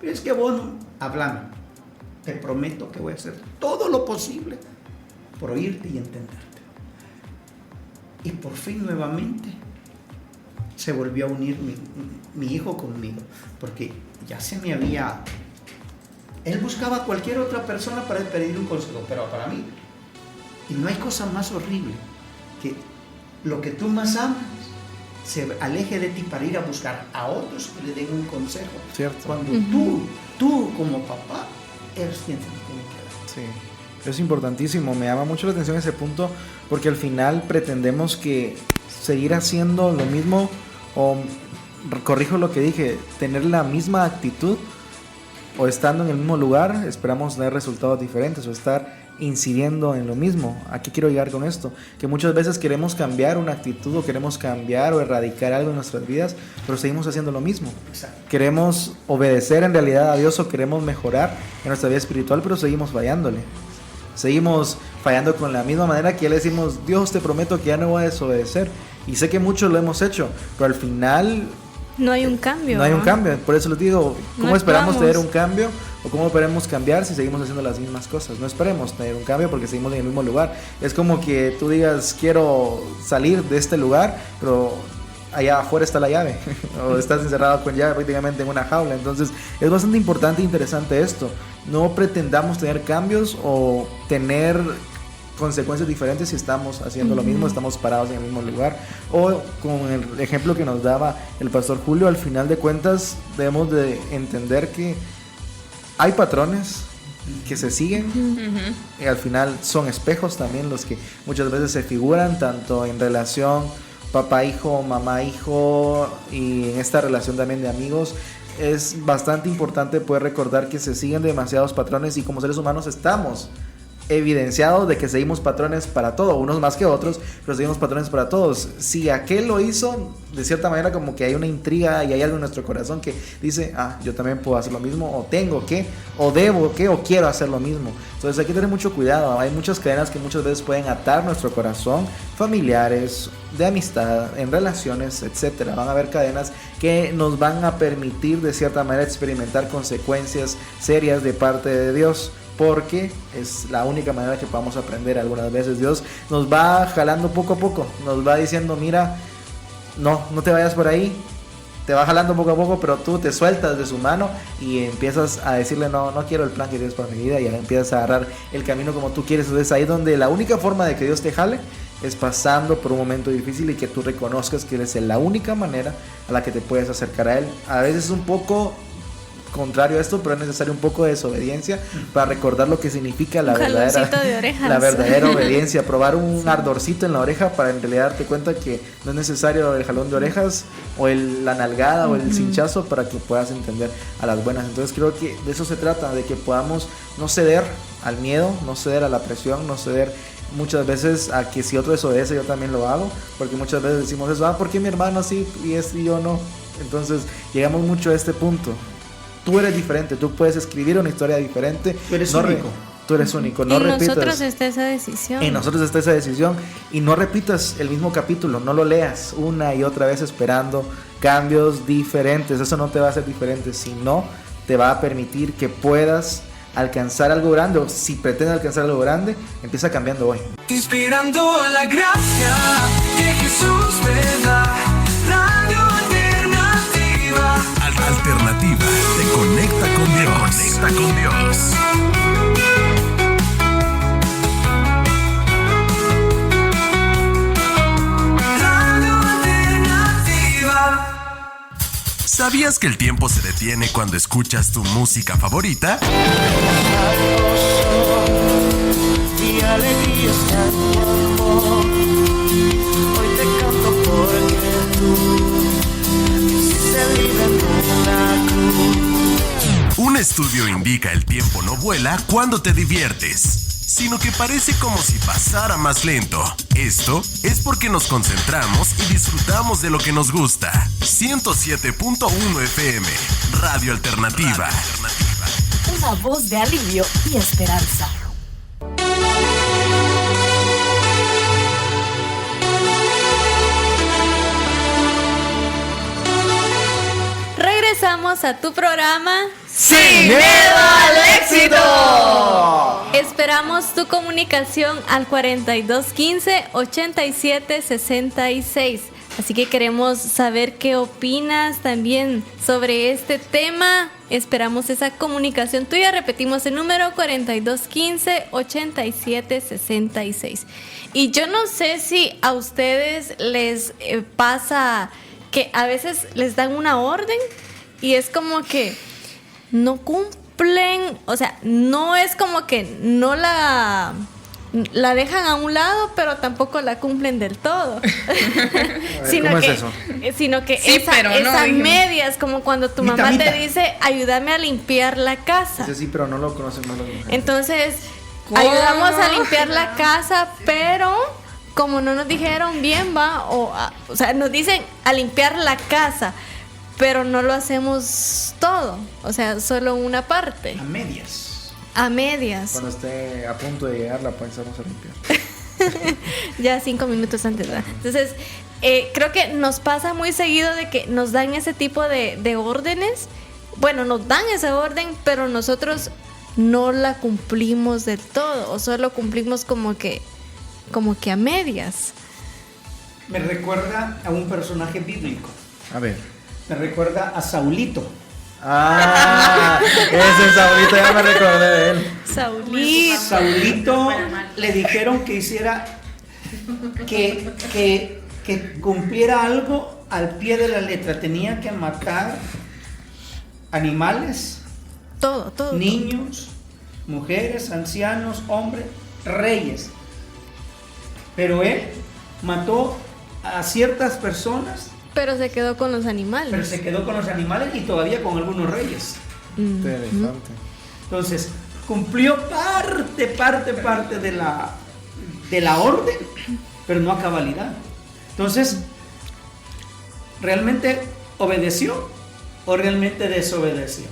Pero es que vos no, háblame. Te prometo que voy a hacer todo lo posible por oírte y entenderte. Y por fin nuevamente se volvió a unir mi hijo conmigo, porque ya se me había... Él buscaba a cualquier otra persona para pedir un consejo, pero para mí, y no hay cosa más horrible que lo que tú más amas se aleje de ti para ir a buscar a otros que le den un consejo. Cierto. Cuando tú como papá eres quien se lo tiene que dar. Sí, es importantísimo. Me llama mucho la atención ese punto, porque al final pretendemos que seguir haciendo lo mismo, o corrijo lo que dije, tener la misma actitud, o estando en el mismo lugar esperamos tener resultados diferentes, o estar incidiendo en lo mismo. ¿A qué quiero llegar con esto? Que muchas veces queremos cambiar una actitud, o queremos cambiar o erradicar algo en nuestras vidas, pero seguimos haciendo lo mismo. Exacto. Queremos obedecer en realidad a Dios, o queremos mejorar en nuestra vida espiritual, pero seguimos fallándole. Seguimos fallando con la misma manera que ya le decimos, Dios, te prometo que ya no voy a desobedecer. Y sé que muchos lo hemos hecho, pero al final no hay un cambio. No hay un cambio. Por eso les digo, ¿cómo no esperamos tener un cambio? ¿O cómo esperemos cambiar si seguimos haciendo las mismas cosas? No esperemos tener un cambio porque seguimos en el mismo lugar. Es como que tú digas, quiero salir de este lugar, pero allá afuera está la llave. O estás encerrado con llave prácticamente en una jaula. Entonces es bastante importante e interesante esto. No pretendamos tener cambios o tener consecuencias diferentes si estamos haciendo lo mismo, estamos parados en el mismo lugar. O con el ejemplo que nos daba el pastor Julio, al final de cuentas debemos de entender que hay patrones que se siguen, y al final son espejos también los que muchas veces se figuran tanto en relación papá-hijo, mamá-hijo, y en esta relación también de amigos. Es bastante importante poder recordar que se siguen demasiados patrones, y como seres humanos estamos evidenciados de que seguimos patrones para todo, unos más que otros, pero seguimos patrones para todos. Si aquel lo hizo, de cierta manera como que hay una intriga y hay algo en nuestro corazón que dice, yo también puedo hacer lo mismo, o tengo que, o debo que, o quiero hacer lo mismo. Entonces hay que tener mucho cuidado. Hay muchas cadenas que muchas veces pueden atar nuestro corazón, familiares, de amistad, en relaciones, etcétera. Van a haber cadenas que nos van a permitir de cierta manera experimentar consecuencias serias de parte de Dios, porque es la única manera que podamos aprender. Algunas veces Dios nos va jalando poco a poco, nos va diciendo, mira, no te vayas por ahí, te va jalando poco a poco, pero tú te sueltas de su mano y empiezas a decirle, no quiero el plan que tienes para mi vida, y ya empiezas a agarrar el camino como tú quieres. Entonces ahí donde la única forma de que Dios te jale es pasando por un momento difícil, y que tú reconozcas que es la única manera a la que te puedes acercar a Él. A veces es un poco contrario a esto, pero es necesario un poco de desobediencia para recordar lo que significa la verdadera obediencia, probar un ardorcito en la oreja para en realidad darte cuenta que no es necesario el jalón de orejas o la nalgada o el cinchazo para que puedas entender a las buenas. Entonces creo que de eso se trata, de que podamos no ceder al miedo, no ceder a la presión, no ceder muchas veces a que si otro desobedece yo también lo hago, porque muchas veces decimos eso, ¿por qué mi hermano sí y yo no? Entonces llegamos mucho a este punto. Tú eres diferente, tú puedes escribir una historia diferente. Tú eres único. Tú eres único, no en repitas. En nosotros está esa decisión. En nosotros está esa decisión. Y no repitas el mismo capítulo, no lo leas una y otra vez esperando cambios diferentes. Eso no te va a hacer diferente, sino te va a permitir que puedas alcanzar algo grande. O si pretendes alcanzar algo grande, empieza cambiando hoy. Inspirando la gracia que Jesús me da, Alternativa te conecta con Dios. ¿Sabías que el tiempo se detiene cuando escuchas tu música favorita? Mi alegría está en tu amor. Hoy te canto porque tú quisiste librarme de la cruz. Un estudio indica el tiempo no vuela cuando te diviertes, sino que parece como si pasara más lento. Esto es porque nos concentramos y disfrutamos de lo que nos gusta. 107.1 FM, Radio Alternativa. Una voz de alivio y esperanza. Regresamos a tu programa ¡Sin miedo al éxito! Esperamos tu comunicación al 4215-8766. Así que queremos saber qué opinas también sobre este tema. Esperamos esa comunicación tuya. Repetimos el número 4215-8766. Y yo no sé si a ustedes les pasa que a veces les dan una orden y es como que no cumplen, o sea, no es como que no la dejan a un lado, pero tampoco la cumplen del todo. ¿Cómo es eso? Sino que Sí, pero no, esas dijimos. medias, como cuando tu mamá Mitad. te dice, ayúdame a limpiar la casa. Sí, pero no lo conocen más las mujeres. Entonces, ¿Cómo? ayudamos a limpiar la casa, pero como no nos dijeron bien, o sea, nos dicen a limpiar la casa, pero no lo hacemos todo, o sea, solo una parte, A medias. a medias. Cuando esté a punto de llegar, la pensamos a limpiar. Ya 5 minutos antes, ¿verdad? Entonces, creo que nos pasa muy seguido de que nos dan ese tipo de órdenes. Bueno, nos dan esa orden, pero nosotros no la cumplimos del todo, o solo cumplimos como que a medias. Me recuerda a un personaje bíblico. A ver. Me recuerda a Saulito. Ah, ese Saulito, ya me recordé de él. Saulito le dijeron que hiciera que cumpliera algo al pie de la letra. Tenía que matar animales, Todo. niños, mujeres, ancianos, hombres, reyes. Pero él mató a ciertas personas, Pero se quedó con los animales. pero se quedó con los animales y todavía con algunos reyes. Interesante. Entonces, cumplió parte de la orden, pero no a cabalidad. Entonces, ¿realmente obedeció o realmente desobedeció?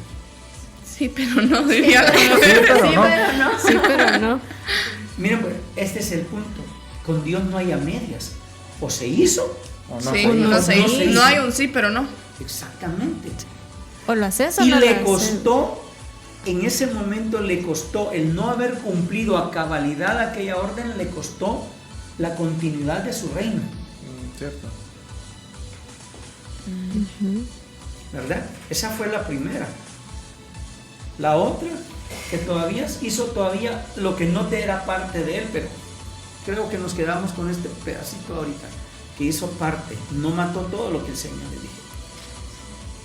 Sí, pero no, diría la Sí, mujer. pero no. Sí, pero no. Miren, pues, este es el punto. Con Dios no hay a medias. O se hizo, O no Sí, sé. no sé, no se hizo. no hay un sí, pero no. exactamente. O lo haces o Y no lo le haces. costó, en ese momento le costó el no haber cumplido a cabalidad aquella orden, le costó la continuidad de su reino. Cierto. ¿Verdad? Esa fue la primera. La otra, que todavía hizo todavía lo que no te era parte de él, pero creo que nos quedamos con este pedacito ahorita, que hizo parte, no mató todo lo que el Señor le dijo.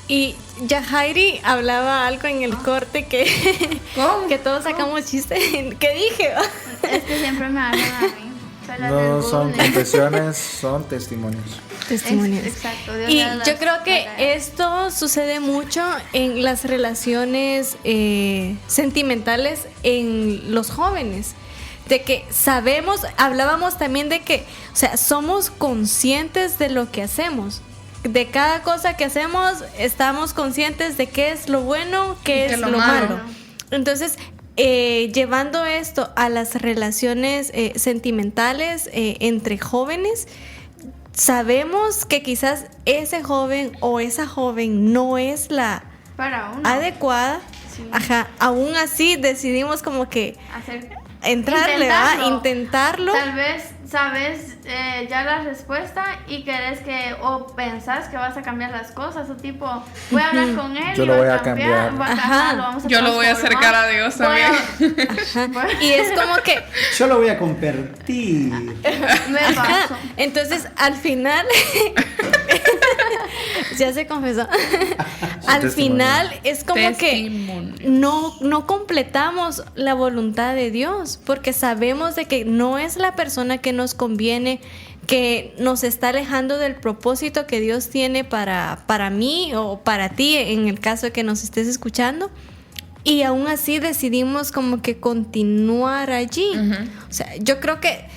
Y Yajairi hablaba algo en el corte que, ¿Cómo? que todos sacamos chistes. ¿Qué dije? Es que siempre me hablan a mí. Soy la del No son bullying. confesiones, son testimonios. Testimonios. Exacto. Dios Y le da las yo creo que batallas. esto sucede mucho en las relaciones sentimentales en los jóvenes. De que sabemos, hablábamos también de que, o sea, somos conscientes de lo que hacemos. De cada cosa que hacemos, estamos conscientes de qué es lo bueno, qué es lo malo. Entonces, llevando esto a las relaciones sentimentales entre jóvenes, sabemos que quizás ese joven o esa joven no es la Para uno. adecuada. Sí. Ajá, aún así decidimos como que Hacer entrarle, intentarlo. Tal vez sabes ya la respuesta y querés o pensás que vas a cambiar las cosas, o tipo, voy a hablar con él, yo lo voy a cambiar. Yo lo voy a acercar a Dios también. Y es como que yo lo voy a convertir. Me pasó. Entonces, al final, ya se confesó. Al final es como que no completamos la voluntad de Dios, porque sabemos de que no es la persona que nos conviene, que nos está alejando del propósito que Dios tiene para mí o para ti, en el caso de que nos estés escuchando. Y aún así decidimos como que continuar allí. O sea, yo creo que,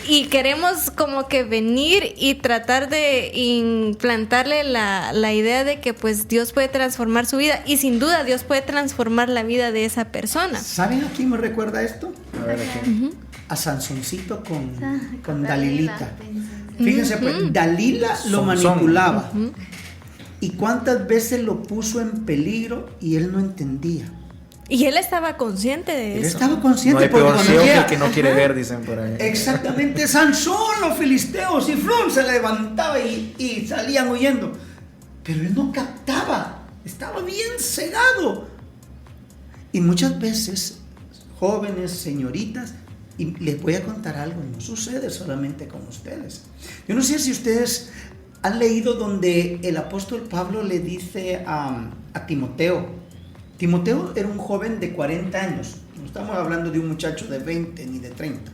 y queremos como que venir y tratar de implantarle la idea de que pues Dios puede transformar su vida, y sin duda Dios puede transformar la vida de esa persona. ¿Saben a quién me recuerda esto? A ver, ¿a quién? A Sansoncito con Dalilita. Fíjense, pues Dalila lo manipulaba. ¿Y cuántas veces lo puso en peligro y él no entendía? Y él estaba consciente de eso. Él estaba consciente. No hay peor ciego que el que no quiere ver, dicen por ahí. Exactamente, Sansón, los filisteos, y Flum se levantaba y salían huyendo. Pero él no captaba, estaba bien cegado. Y muchas veces, jóvenes, señoritas, y les voy a contar algo, no sucede solamente con ustedes. Yo no sé si ustedes han leído donde el apóstol Pablo le dice a Timoteo. Timoteo era un joven de 40 años, no estamos hablando de un muchacho de 20 ni de 30.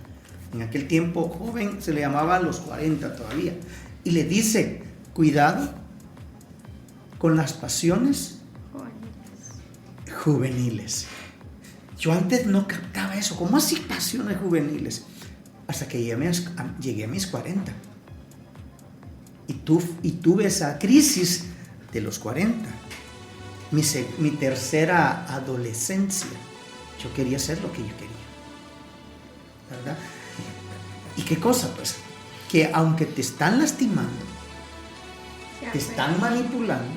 En aquel tiempo joven se le llamaba a los 40 todavía. Y le dice, cuidado con las pasiones juveniles. Yo antes no captaba eso. ¿Cómo así pasiones juveniles? Hasta que llegué a mis 40. Y tuve esa crisis de los 40. Mi tercera adolescencia. Yo quería hacer lo que yo quería. ¿Verdad? ¿Y qué cosa? Pues que aunque te están lastimando, te están manipulando,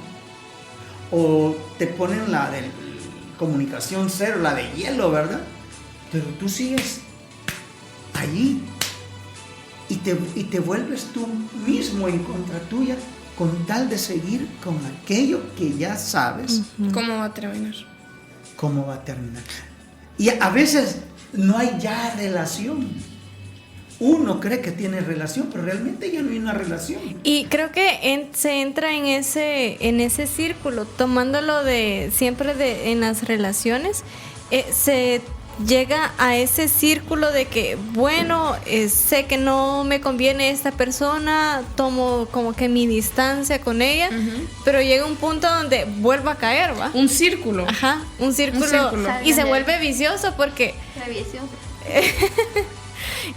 o te ponen la de comunicación cero, la de hielo, ¿verdad? Pero tú sigues allí y te vuelves tú mismo en contra tuya, con tal de seguir con aquello que ya sabes. ¿Cómo va a terminar? ¿Cómo va a terminar? Y a veces no hay ya relación. Uno cree que tiene relación, pero realmente ya no hay una relación. Y creo que se entra en ese círculo, tomándolo siempre en las relaciones, se llega a ese círculo de que, bueno, sé que no me conviene esta persona, tomo como que mi distancia con ella, pero llega un punto donde vuelvo a caer, ¿va? Un círculo. Ajá, un círculo. Y se vuelve vicioso porque...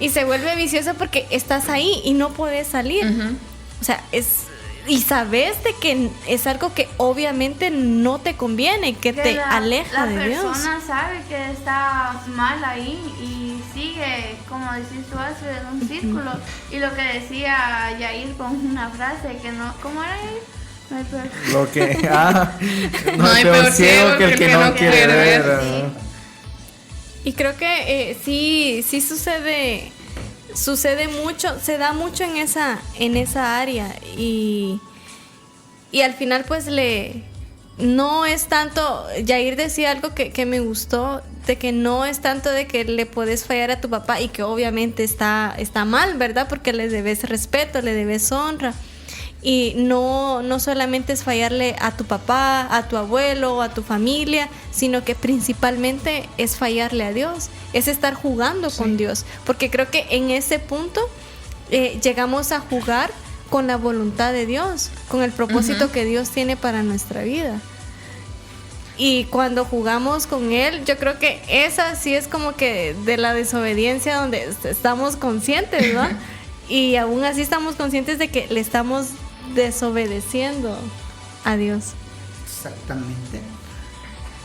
Y se vuelve vicioso porque estás ahí y no puedes salir. O sea, y sabes de que es algo que obviamente no te conviene, que te aleja de Dios. La persona sabe que está mal ahí y sigue, como decís tú, hace un círculo. Y lo que decía Yair con una frase que no, ¿cómo era Yair? No hay peor. No hay peor ciego que el que no quiere ver. Sí. Y creo que sí sucede mucho, se da mucho en esa área, y al final pues no es tanto, Yair decía algo que me gustó, de que no es tanto de que le puedes fallar a tu papá, y que obviamente está mal, ¿verdad? Porque le debes respeto, le debes honra. Y no solamente es fallarle a tu papá, a tu abuelo, a tu familia, sino que principalmente es fallarle a Dios, es estar jugando con Dios, porque creo que en ese punto llegamos a jugar con la voluntad de Dios, con el propósito que Dios tiene para nuestra vida. Y cuando jugamos con Él, yo creo que esa sí es como que de la desobediencia donde estamos conscientes, ¿no? Y aún así estamos conscientes de que le estamos desobedeciendo a Dios. Exactamente.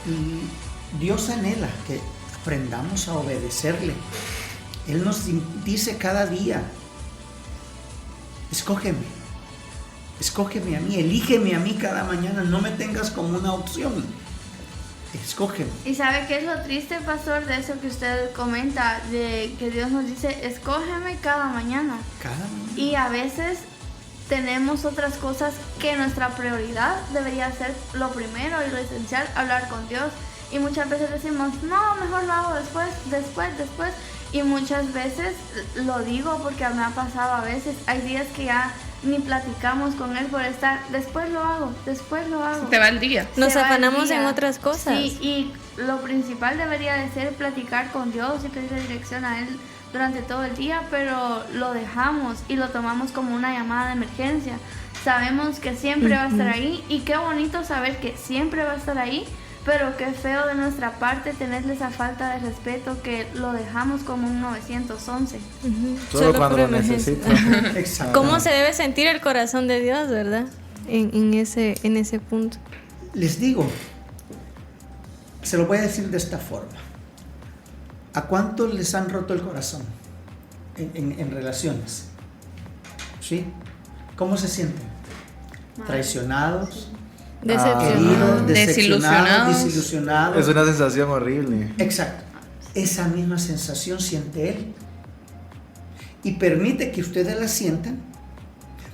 Y Dios anhela que aprendamos a obedecerle. Él nos dice cada día, escógeme a mí, elígeme a mí cada mañana, no me tengas como una opción. Escógeme. ¿Y sabe qué es lo triste, pastor, de eso que usted comenta? De que Dios nos dice, escógeme cada mañana. Cada mañana. Y a veces tenemos otras cosas que nuestra prioridad debería ser lo primero y lo esencial, hablar con Dios. Y muchas veces decimos, no, mejor lo hago después. Y muchas veces lo digo porque me ha pasado a veces. Hay días que ya ni platicamos con Él por estar, después lo hago. Se te va el día. Nos Se va el afanamos día. en otras cosas. Sí, y lo principal debería de ser platicar con Dios y pedir dirección a Él durante todo el día, pero lo dejamos y lo tomamos como una llamada de emergencia. Sabemos que siempre va a estar ahí y qué bonito saber que siempre va a estar ahí, pero qué feo de nuestra parte tenerle esa falta de respeto que lo dejamos como un 911. Solo cuando por lo emergencia. necesito. Exacto. ¿Cómo se debe sentir el corazón de Dios, verdad? En ese punto. Les digo, se lo voy a decir de esta forma. ¿A cuántos les han roto el corazón en relaciones? ¿Sí? ¿Cómo se sienten? Traicionados, heridos, Desilusionados. desilusionados. Es una sensación horrible. Exacto. Esa misma sensación siente él. Y permite que ustedes la sientan,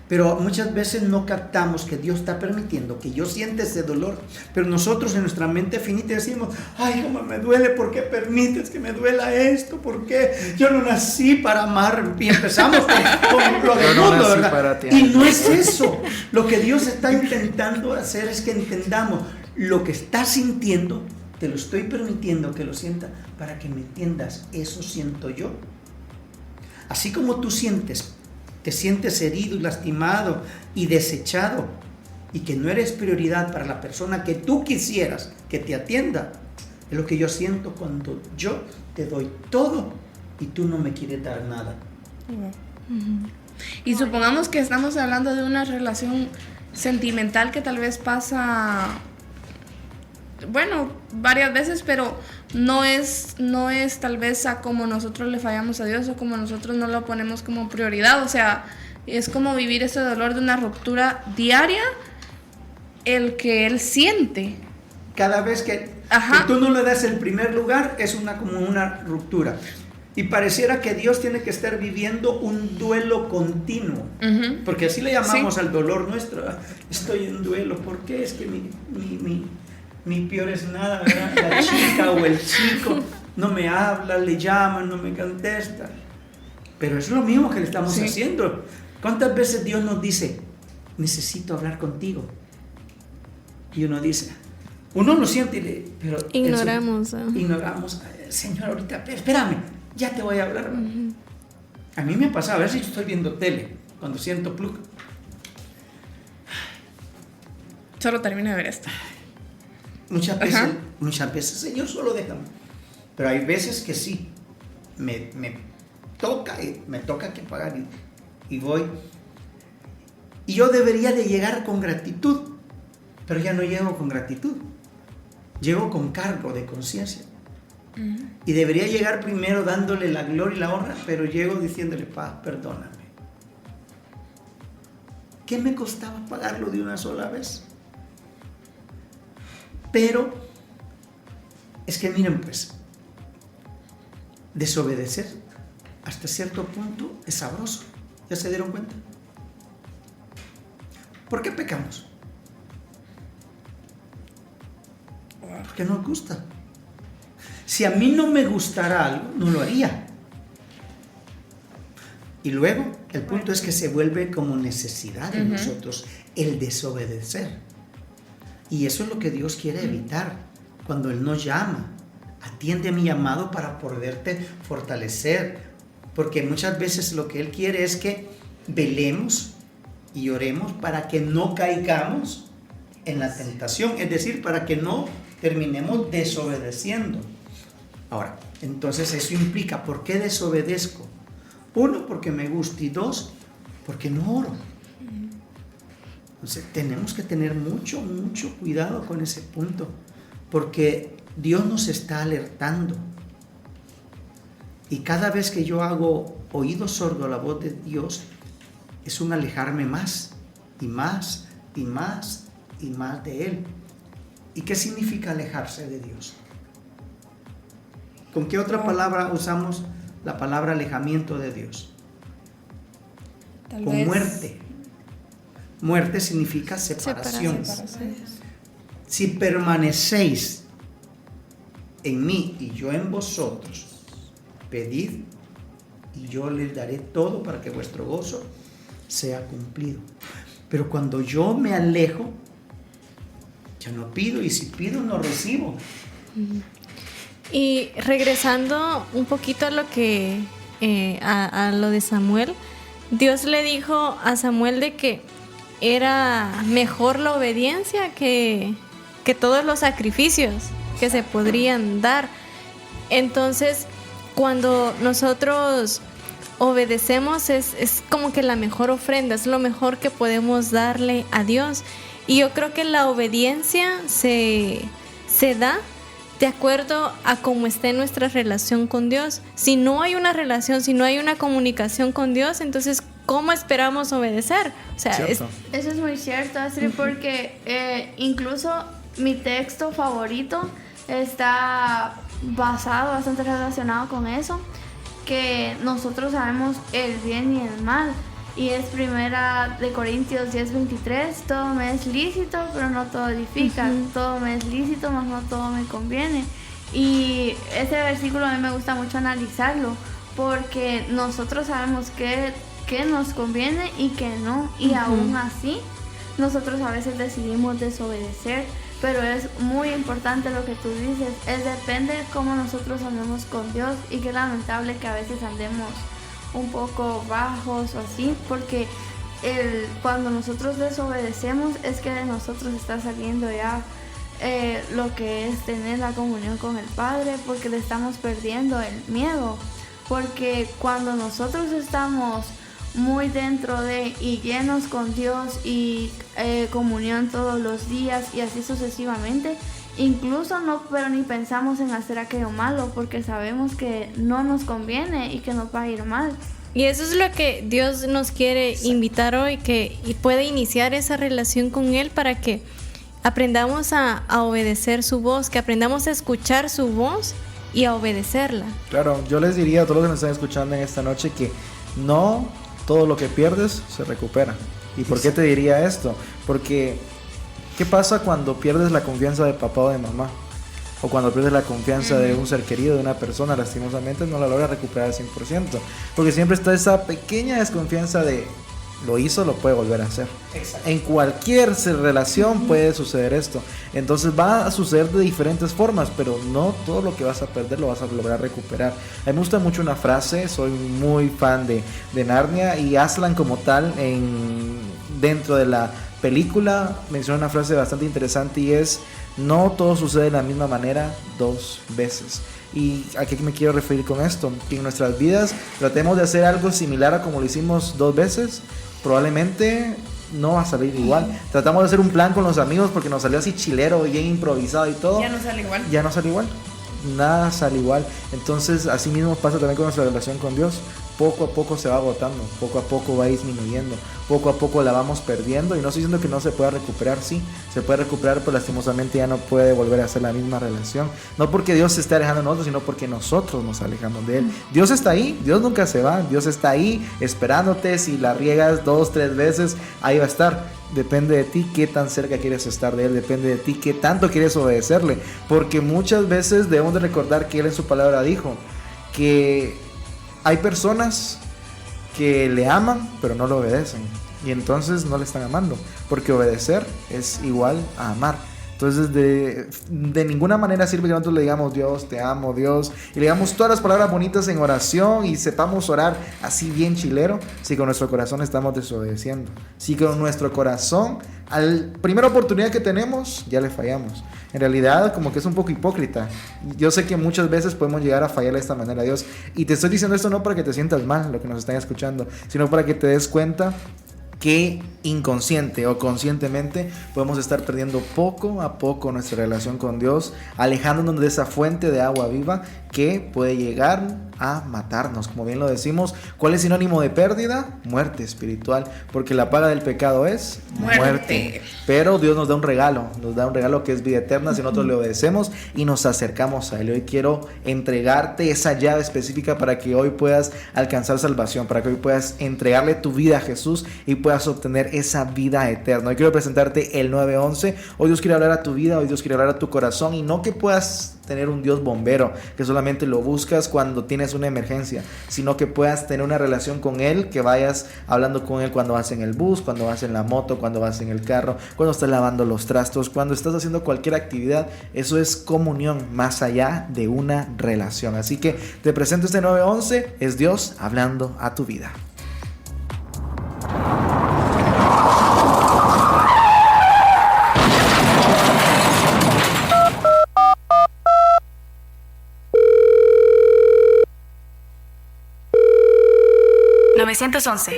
pero muchas veces no captamos que Dios está permitiendo que yo sienta ese dolor, pero nosotros en nuestra mente finita decimos, ay, cómo me duele, ¿por qué permites que me duela esto? ¿Por qué? Yo no nací para amar. Y empezamos con lo del Yo no mundo, nací ¿verdad? para ti. Y no es eso. Lo que Dios está intentando hacer es que entendamos lo que estás sintiendo, te lo estoy permitiendo que lo sienta para que me entiendas, eso siento yo. Así como tú te sientes herido y lastimado y desechado y que no eres prioridad para la persona que tú quisieras que te atienda, es lo que yo siento cuando yo te doy todo y tú no me quieres dar nada. Y supongamos que estamos hablando de una relación sentimental que tal vez pasa, bueno, varias veces, pero no es tal vez a como nosotros le fallamos a Dios o como nosotros no lo ponemos como prioridad. O sea, es como vivir ese dolor de una ruptura diaria, el que él siente. Cada vez que tú no le das el primer lugar, es como una ruptura. Y pareciera que Dios tiene que estar viviendo un duelo continuo. Porque así le llamamos al dolor nuestro. Estoy en duelo. ¿Por qué? Es que mi peor es nada, ¿verdad? La chica o el chico no me habla, le llaman, no me contesta. Pero es lo mismo que le estamos haciendo. ¿Cuántas veces Dios nos dice, necesito hablar contigo? Y uno dice, uno lo siente, pero ignoramos. Ignoramos. Señor, ahorita, espérame, ya te voy a hablar. A mí me ha pasado, a ver si yo estoy viendo tele, cuando siento plug. Solo termina de ver esto. Muchas veces, Señor, solo déjame. Pero hay veces que sí, me toca que pagar y voy. Y yo debería de llegar con gratitud, pero ya no llego con gratitud. Llego con cargo de conciencia. Y debería llegar primero dándole la gloria y la honra, pero llego diciéndole, perdóname. ¿Qué me costaba pagarlo de una sola vez? Pero es que miren, pues, desobedecer hasta cierto punto es sabroso. ¿Ya se dieron cuenta? ¿Por qué pecamos? Porque nos gusta. Si a mí no me gustara algo, no lo haría. Y luego, el punto es que se vuelve como necesidad de nosotros el desobedecer. Y eso es lo que Dios quiere evitar cuando Él nos llama. Atiende a mi llamado para poderte fortalecer. Porque muchas veces lo que Él quiere es que velemos y oremos para que no caigamos en la tentación. Es decir, para que no terminemos desobedeciendo. Ahora, entonces eso implica, ¿por qué desobedezco? Uno, porque me gusta, y dos, porque no oro. Entonces tenemos que tener mucho cuidado con ese punto, porque Dios nos está alertando. Y cada vez que yo hago oído sordo a la voz de Dios, es un alejarme más y más y más y más de Él. ¿Y qué significa alejarse de Dios? ¿Con qué otra palabra usamos la palabra alejamiento de Dios? Tal Con vez muerte. Muerte significa separación. Si permanecéis en mí y yo en vosotros, pedid y yo les daré todo para que vuestro gozo sea cumplido. Pero cuando yo me alejo, yo no pido, y si pido no recibo. Y regresando un poquito a lo que a lo de Samuel, Dios le dijo a Samuel de que era mejor la obediencia que todos los sacrificios que se podrían dar. Entonces, cuando nosotros obedecemos es como que la mejor ofrenda, es lo mejor que podemos darle a Dios. Y yo creo que la obediencia se da de acuerdo a cómo esté nuestra relación con Dios. Si no hay una relación, si no hay una comunicación con Dios, entonces ¿cómo esperamos obedecer? O sea, eso es muy cierto, Astrid, porque incluso mi texto favorito está basado, bastante relacionado con eso, que nosotros sabemos el bien y el mal. Y es 1 Corintios 10:23, todo me es lícito, pero no todo edifica. Todo me es lícito, mas no todo me conviene. Y ese versículo a mí me gusta mucho analizarlo, porque nosotros sabemos que nos conviene y que no. Y aún así, nosotros a veces decidimos desobedecer. Pero es muy importante lo que tú dices, depende de cómo nosotros andemos con Dios, y qué lamentable que a veces andemos un poco bajos o así, porque cuando nosotros desobedecemos es que de nosotros está saliendo ya lo que es tener la comunión con el Padre, porque le estamos perdiendo el miedo, porque cuando nosotros estamos muy dentro de y llenos con Dios y comunión todos los días y así sucesivamente, incluso pero ni pensamos en hacer aquello malo, porque sabemos que no nos conviene y que nos va a ir mal. Y eso es lo que Dios nos quiere invitar hoy, y puede iniciar esa relación con Él para que aprendamos a obedecer su voz, que aprendamos a escuchar su voz y a obedecerla. Claro, yo les diría a todos los que nos están escuchando en esta noche que no todo lo que pierdes se recupera. ¿Y por qué te diría esto? Porque ¿qué pasa cuando pierdes la confianza de papá o de mamá? O cuando pierdes la confianza de un ser querido, de una persona, lastimosamente no la logras recuperar al 100%. Porque siempre está esa pequeña desconfianza de lo hizo, lo puede volver a hacer. Exacto. En cualquier relación puede suceder esto. Entonces va a suceder de diferentes formas, pero no todo lo que vas a perder lo vas a lograr recuperar. A mí me gusta mucho una frase, soy muy fan de Narnia, y Aslan como tal, dentro de la película, menciona una frase bastante interesante, y es: no todo sucede de la misma manera dos veces. ¿Y a qué me quiero referir con esto? Que en nuestras vidas tratemos de hacer algo similar a como lo hicimos dos veces, probablemente no va a salir igual. Tratamos de hacer un plan con los amigos porque nos salió así chilero, bien improvisado y todo. Ya no sale igual. Ya no sale igual. Nada sale igual. Entonces así mismo pasa también con nuestra relación con Dios. Poco a poco se va agotando, poco a poco va disminuyendo, poco a poco la vamos perdiendo, y no estoy diciendo que no se pueda recuperar, sí, se puede recuperar, pero lastimosamente ya no puede volver a ser la misma relación, no porque Dios se esté alejando de nosotros, sino porque nosotros nos alejamos de Él. Dios está ahí, Dios nunca se va, Dios está ahí esperándote. Si la riegas 2, 3 veces, ahí va a estar. Depende de ti qué tan cerca quieres estar de Él, depende de ti qué tanto quieres obedecerle, porque muchas veces debemos de recordar que Él en su palabra dijo que hay personas que le aman pero no lo obedecen, y entonces no le están amando, porque obedecer es igual a amar. Entonces de ninguna manera sirve que nosotros le digamos Dios, te amo, Dios, y le digamos todas las palabras bonitas en oración y sepamos orar así bien chilero, si con nuestro corazón estamos desobedeciendo, si con nuestro corazón a la primera oportunidad que tenemos ya le fallamos. En realidad como que es un poco hipócrita. Yo sé que muchas veces podemos llegar a fallar de esta manera a Dios, y te estoy diciendo esto no para que te sientas mal, lo que nos están escuchando, sino para que te des cuenta que inconsciente o conscientemente podemos estar perdiendo poco a poco nuestra relación con Dios, alejándonos de esa fuente de agua viva que puede llegar a matarnos. Como bien lo decimos, ¿cuál es sinónimo de pérdida? Muerte espiritual, porque la paga del pecado es muerte. Pero Dios nos da un regalo que es vida eterna si nosotros le obedecemos y nos acercamos a Él. Hoy quiero entregarte esa llave específica para que hoy puedas alcanzar salvación, para que hoy puedas entregarle tu vida a Jesús y puedas obtener esa vida eterna. Hoy quiero presentarte el 911. Hoy Dios quiere hablar a tu vida, hoy Dios quiere hablar a tu corazón, y no que puedas tener un Dios bombero que solamente lo buscas cuando tienes una emergencia, sino que puedas tener una relación con Él, que vayas hablando con Él cuando vas en el bus, cuando vas en la moto, cuando vas en el carro, cuando estás lavando los trastos, cuando estás haciendo cualquier actividad. Eso es comunión más allá de una relación. Así que te presento este 911, es Dios hablando a tu vida.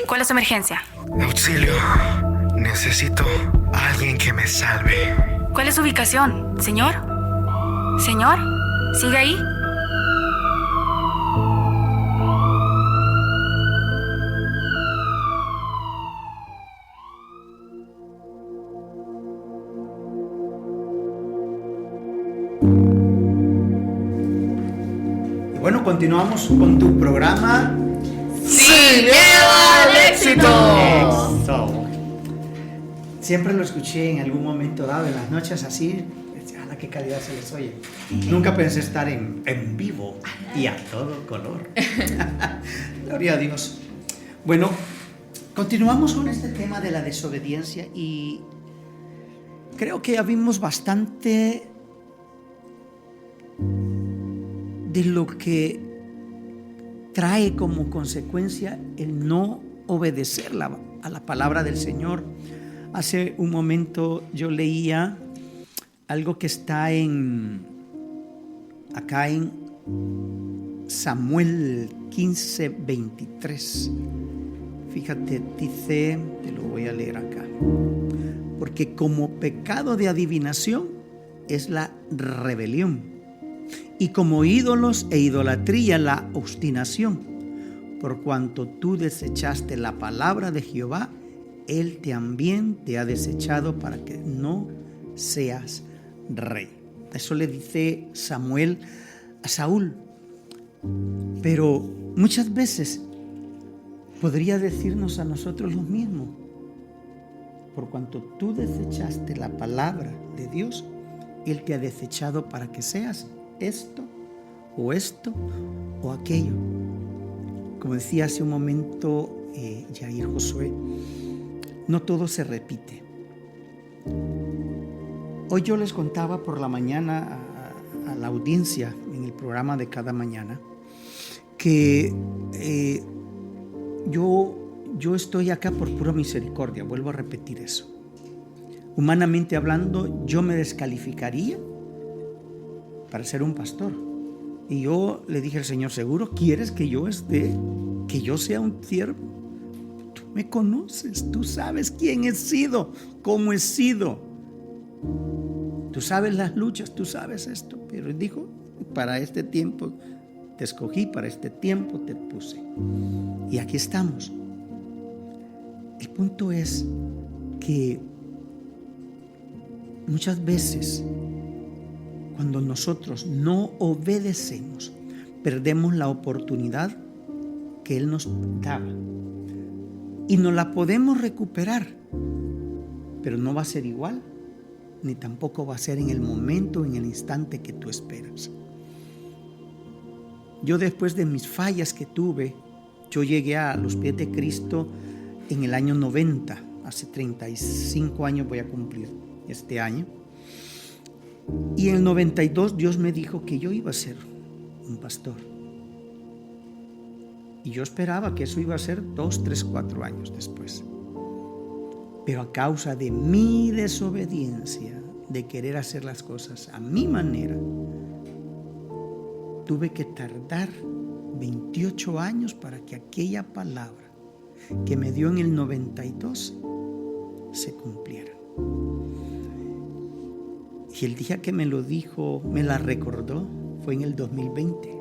¿Cuál es su emergencia? Auxilio. Necesito a alguien que me salve. ¿Cuál es su ubicación? ¿Señor? ¿Señor? ¿Sigue ahí? Y bueno, continuamos con tu programa ¡Sin miedo al éxito! Eso. Siempre lo escuché en algún momento dado, en las noches así. ¡Hala, qué calidad se les oye! Nunca pensé estar en vivo y a todo color. Gloria a Dios. Bueno, continuamos con este tema de la desobediencia, y creo que ya vimos bastante de lo que trae como consecuencia el no obedecer a la palabra del Señor. Hace un momento yo leía algo que está acá en Samuel 15:23. Fíjate, dice, te lo voy a leer acá. Porque como pecado de adivinación es la rebelión, y como ídolos e idolatría la obstinación. Por cuanto tú desechaste la palabra de Jehová, Él también te ha desechado para que no seas rey. Eso le dice Samuel a Saúl. Pero muchas veces podría decirnos a nosotros lo mismo. Por cuanto tú desechaste la palabra de Dios, Él te ha desechado para que seas esto o aquello. Como decía hace un momento Jair Josué, no todo se repite. Hoy yo les contaba por la mañana a la audiencia en el programa de cada mañana que yo estoy acá por pura misericordia. Vuelvo a repetir eso. Humanamente hablando, yo me descalificaría para ser un pastor. Y yo le dije al Señor, ¿seguro quieres que yo sea un siervo? Tú me conoces, tú sabes quién he sido, cómo he sido. Tú sabes las luchas, tú sabes esto. Pero Él dijo, para este tiempo te escogí, para este tiempo te puse. Y aquí estamos. El punto es que muchas veces, cuando nosotros no obedecemos, perdemos la oportunidad que Él nos daba. Y no la podemos recuperar, pero no va a ser igual, ni tampoco va a ser en el momento, en el instante que tú esperas. Yo, después de mis fallas que tuve, yo llegué a los pies de Cristo en el año 90, hace 35 años voy a cumplir este año. Y en el 92 Dios me dijo que yo iba a ser un pastor. Y yo esperaba que eso iba a ser 2, 3, 4 años después. Pero a causa de mi desobediencia, de querer hacer las cosas a mi manera, tuve que tardar 28 años para que aquella palabra que me dio en el 92 se cumplieran. Y el día que me lo dijo, me la recordó, fue en el 2020.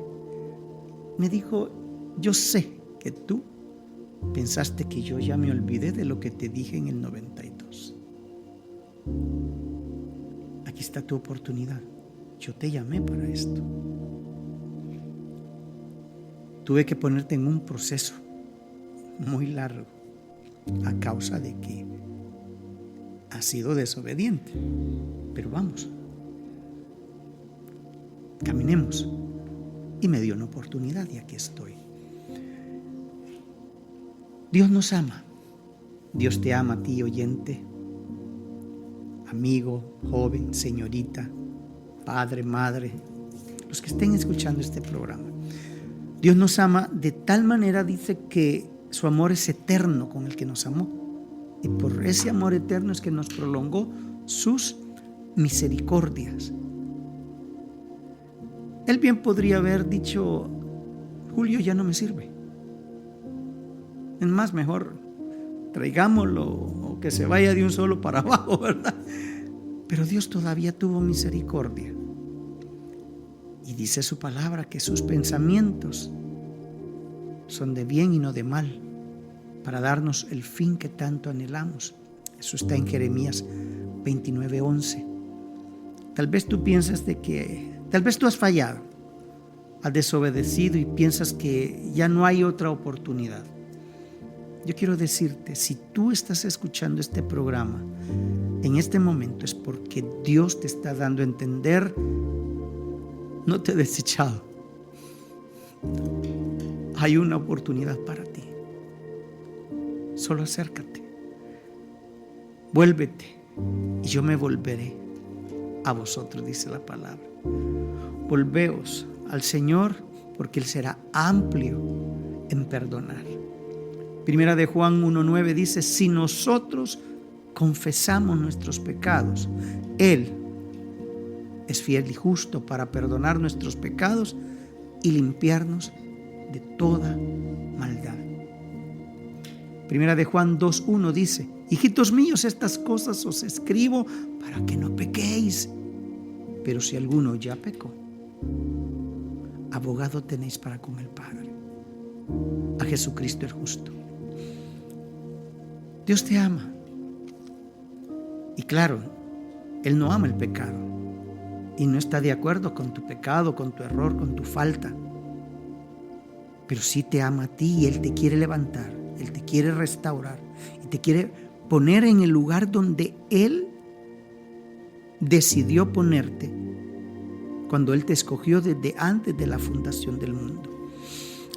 Me dijo: yo sé que tú pensaste que yo ya me olvidé de lo que te dije en el 92. Aquí está tu oportunidad. Yo te llamé para esto. Tuve que ponerte en un proceso muy largo a causa de que has sido desobediente. Pero vamos, caminemos. Y me dio una oportunidad y aquí estoy. Dios nos ama. Dios te ama a ti, oyente, amigo, joven, señorita, padre, madre, los que estén escuchando este programa. Dios nos ama de tal manera, dice, que su amor es eterno con el que nos amó. Y por ese amor eterno es que nos prolongó sus misericordias. Él bien podría haber dicho: Julio ya no me sirve. Es más, mejor traigámoslo o que se vaya de un solo para abajo, ¿verdad? Pero Dios todavía tuvo misericordia. Y dice su palabra que sus pensamientos son de bien y no de mal, para darnos el fin que tanto anhelamos. Eso está en Jeremías 29:11. Tal vez tú piensas tal vez tú has fallado, has desobedecido y piensas que ya no hay otra oportunidad. Yo quiero decirte, si tú estás escuchando este programa en este momento, es porque Dios te está dando a entender: no te he desechado. Hay una oportunidad para ti. Solo acércate, vuélvete y yo me volveré a vosotros, dice la palabra. Volveos al Señor, porque Él será amplio en perdonar. Primera de Juan 1:9 dice: si nosotros confesamos nuestros pecados, Él es fiel y justo para perdonar nuestros pecados y limpiarnos de toda maldad. Primera de Juan 2:1 dice: hijitos míos, estas cosas os escribo para que no pequéis. Pero si alguno ya pecó, abogado tenéis para con el Padre, a Jesucristo el justo. Dios te ama. Y claro, Él no ama el pecado y no está de acuerdo con tu pecado, con tu error, con tu falta. Pero sí te ama a ti y Él te quiere levantar, Él te quiere restaurar y te quiere poner en el lugar donde Él decidió ponerte cuando Él te escogió desde antes de la fundación del mundo.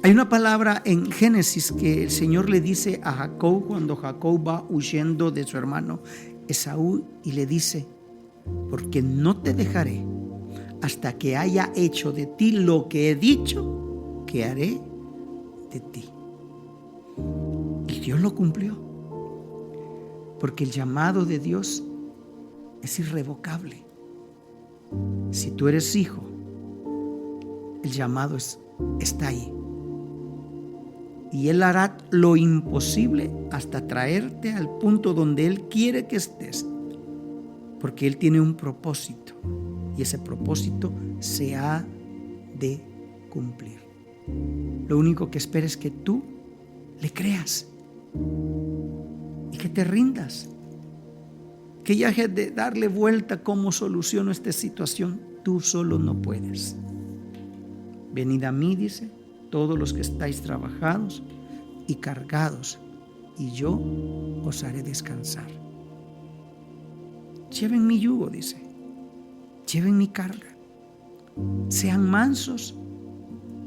Hay una palabra en Génesis que el Señor le dice a Jacob cuando Jacob va huyendo de su hermano Esaú y le dice: porque no te dejaré hasta que haya hecho de ti lo que he dicho que haré de ti. Y Dios lo cumplió, porque el llamado de Dios es irrevocable. Si tú eres hijo, el llamado está ahí. Y Él hará lo imposible hasta traerte al punto donde Él quiere que estés, porque Él tiene un propósito y ese propósito se ha de cumplir. Lo único que espera es que tú le creas y que te rindas, que ya dejes de darle vuelta cómo soluciono esta situación. Tú solo no puedes. Venid a mí, dice, todos los que estáis trabajados y cargados, y yo os haré descansar. Lleven mi yugo, dice, lleven mi carga. Sean mansos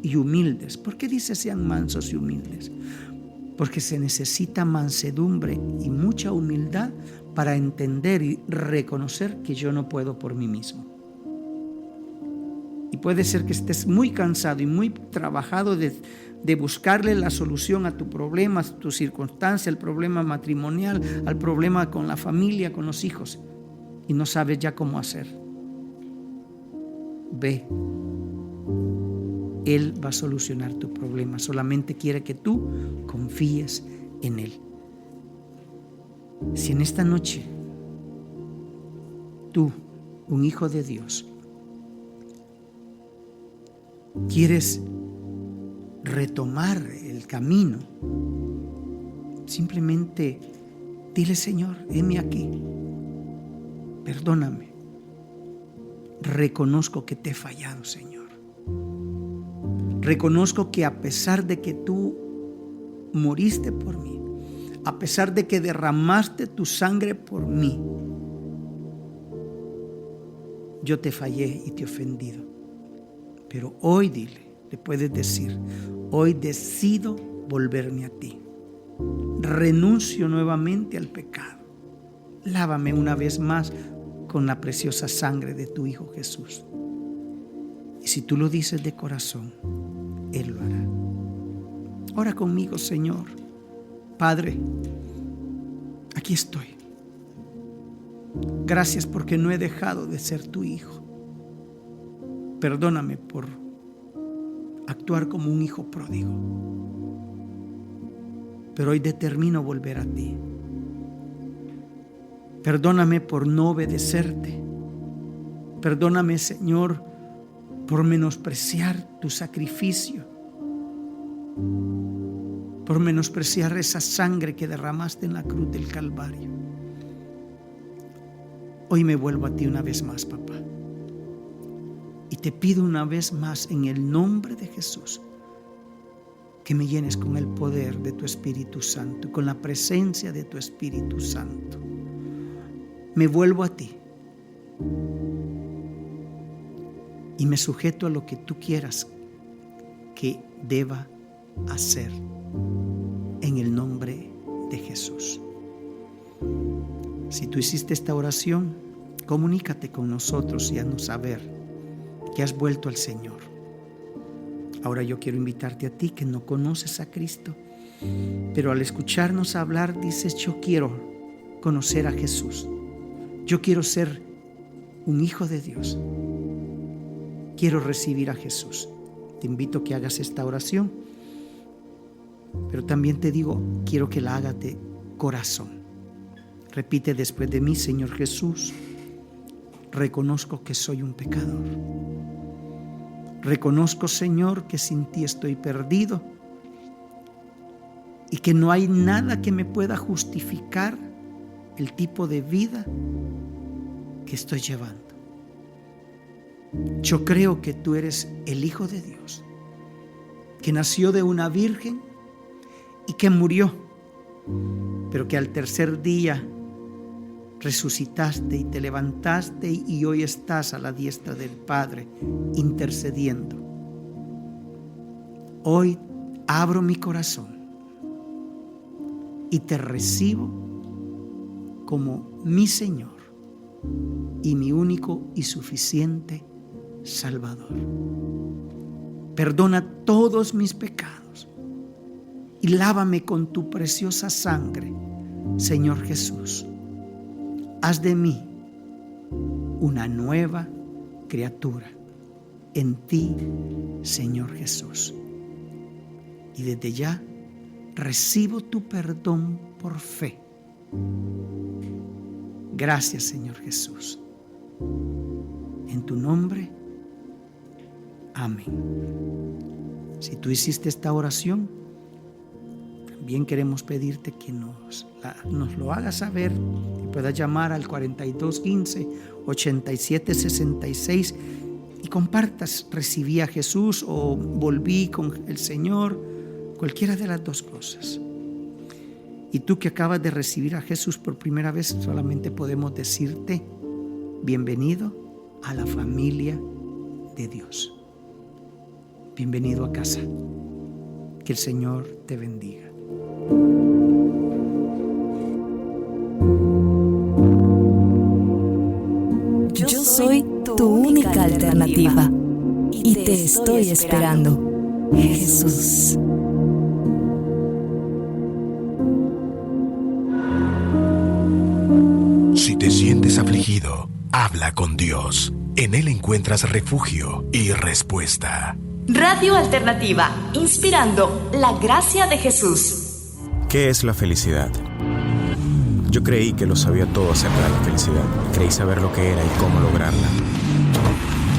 y humildes. ¿Por qué dice sean mansos y humildes? Porque se necesita mansedumbre y mucha humildad para entender y reconocer que yo no puedo por mí mismo. Y puede ser que estés muy cansado y muy trabajado de buscarle la solución a tu problema, a tu circunstancia, al problema matrimonial, al problema con la familia, con los hijos, y no sabes ya cómo hacer. Ve, Él va a solucionar tu problema. Solamente quiere que tú confíes en Él. Si en esta noche tú, un hijo de Dios, quieres retomar el camino, simplemente dile: Señor, heme aquí, perdóname, reconozco que te he fallado, Señor, reconozco que a pesar de que tú moriste por mí, a pesar de que derramaste tu sangre por mí, yo te fallé y te he ofendido. Pero hoy le puedes decir: hoy decido volverme a ti. Renuncio nuevamente al pecado. Lávame una vez más con la preciosa sangre de tu Hijo Jesús. Y si tú lo dices de corazón, Él lo hará. Ora conmigo, Señor. Padre, aquí estoy. Gracias porque no he dejado de ser tu hijo. Perdóname por actuar como un hijo pródigo. Pero hoy determino volver a ti. Perdóname por no obedecerte. Perdóname, Señor, por menospreciar tu sacrificio, por menospreciar esa sangre que derramaste en la cruz del Calvario. Hoy me vuelvo a ti una vez más, papá. Y te pido una vez más, en el nombre de Jesús, que me llenes con el poder de tu Espíritu Santo, con la presencia de tu Espíritu Santo. Me vuelvo a ti y me sujeto a lo que tú quieras que deba hacer, en el nombre de Jesús. Si tú hiciste esta oración, comunícate con nosotros y haznos saber que has vuelto al Señor. Ahora yo quiero invitarte a ti que no conoces a Cristo, pero al escucharnos hablar dices: yo quiero conocer a Jesús. Yo quiero ser un hijo de Dios. Quiero recibir a Jesús. Te invito a que hagas esta oración, pero también te digo, quiero que la hagas de corazón. Repite después de mí: Señor Jesús, reconozco que soy un pecador. Reconozco, Señor, que sin ti estoy perdido y que no hay nada que me pueda justificar el tipo de vida que estoy llevando. Yo creo que tú eres el Hijo de Dios, que nació de una virgen y que murió, pero que al tercer día resucitaste y te levantaste y hoy estás a la diestra del Padre intercediendo. Hoy abro mi corazón y te recibo como mi Señor y mi único y suficiente Salvador. Perdona todos mis pecados y lávame con tu preciosa sangre, Señor Jesús. Haz de mí una nueva criatura en ti, Señor Jesús. Y desde ya recibo tu perdón por fe. Gracias, Señor Jesús. En tu nombre, amén. Si tú hiciste esta oración, también queremos pedirte que nos lo hagas saber y puedas llamar al 4215-8766 y compartas: recibí a Jesús o volví con el Señor, cualquiera de las dos cosas. Y tú que acabas de recibir a Jesús por primera vez, solamente podemos decirte: bienvenido a la familia de Dios. Bienvenido a casa. Que el Señor te bendiga. Yo soy tu única alternativa y te estoy esperando, Jesús. Si te sientes afligido, habla con Dios. En Él encuentras refugio y respuesta. Radio Alternativa, inspirando la gracia de Jesús. ¿Qué es la felicidad? Yo creí que lo sabía todo acerca de la felicidad. Creí saber lo que era y cómo lograrla.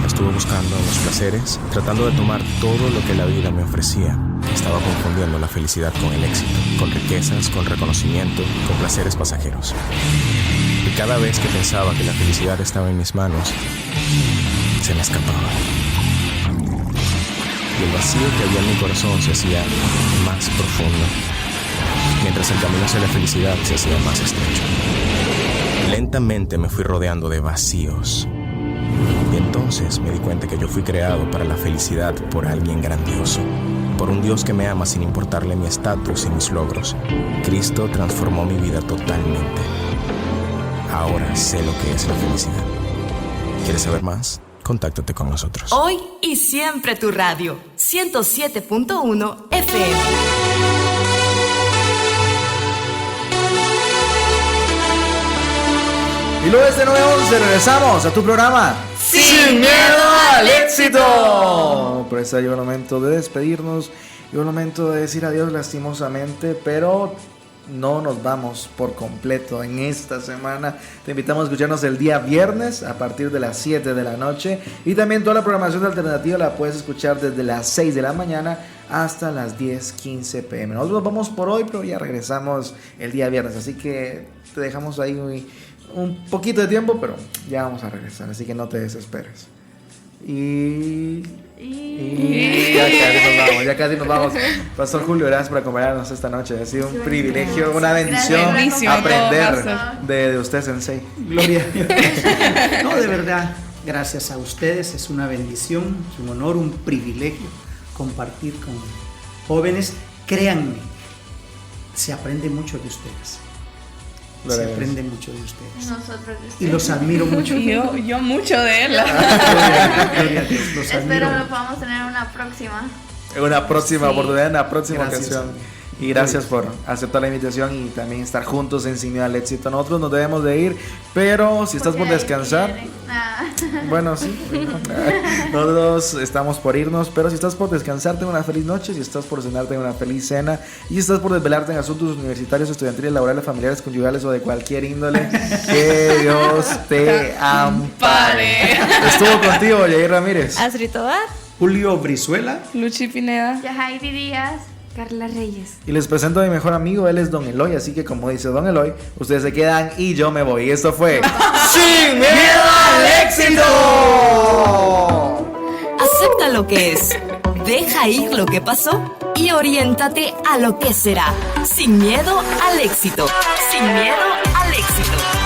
Estuve buscando en los placeres, tratando de tomar todo lo que la vida me ofrecía. Estaba confundiendo la felicidad con el éxito, con riquezas, con reconocimiento, con placeres pasajeros. Y cada vez que pensaba que la felicidad estaba en mis manos, se me escapaba. Y el vacío que había en mi corazón se hacía más profundo, mientras el camino hacia la felicidad se hacía más estrecho. Lentamente me fui rodeando de vacíos. Y entonces me di cuenta que yo fui creado para la felicidad por alguien grandioso, por un Dios que me ama sin importarle mi estatus y mis logros. Cristo transformó mi vida totalmente. Ahora sé lo que es la felicidad. ¿Quieres saber más? Contáctate con nosotros. Hoy y siempre tu radio, 107.1 FM. Y luego de este 911 regresamos a tu programa Sin Miedo al Éxito. Por eso llegó el momento de despedirnos, llegó el momento de decir adiós lastimosamente, pero no nos vamos por completo en esta semana. Te invitamos a escucharnos el día viernes a partir de las 7 de la noche, y también toda la programación de Alternativa la puedes escuchar desde las 6 de la mañana hasta las 10:15 p.m. Nosotros nos vamos por hoy, pero ya regresamos el día viernes, así que te dejamos ahí un poquito de tiempo, pero ya vamos a regresar, así que no te desesperes. Y ya casi nos vamos. Pastor Julio, gracias por acompañarnos esta noche. Ha sido un privilegio, una bendición aprender de usted, Sensei. Gloria a Dios. No, de verdad, gracias a ustedes. Es una bendición, es un honor, un privilegio compartir con jóvenes. Créanme, se aprende mucho de ustedes. Se aprende mucho de ustedes. Nosotros de ustedes. Y los admiro mucho. Yo mucho de él. Gloria a Dios, los admiro. Espero que lo podamos tener en una próxima. En una próxima oportunidad, en una próxima Gracias. ocasión. Y gracias por aceptar la invitación y también estar juntos en Sin Miedo al Éxito. Nosotros nos debemos de ir, pero si estás por descansar, bueno, sí, nosotros estamos por irnos, pero si estás por descansar, ten una feliz noche. Si estás por cenar, ten una feliz cena. Y si estás por desvelarte en asuntos universitarios, estudiantiles, laborales, familiares, conyugales o de cualquier índole, que Dios te ampare. Estuvo contigo, Yair Ramírez, Astrid Tobar, Julio Brizuela, Luchi Pineda, Yahairi Díaz, Carla Reyes. y les presento a mi mejor amigo. Él es Don Eloy, así que como dice Don Eloy, ustedes se quedan y yo me voy. Y esto fue Sin Miedo al Éxito. Acepta lo que es, deja ir lo que pasó y oriéntate a lo que será. Sin miedo al éxito. Sin miedo al éxito.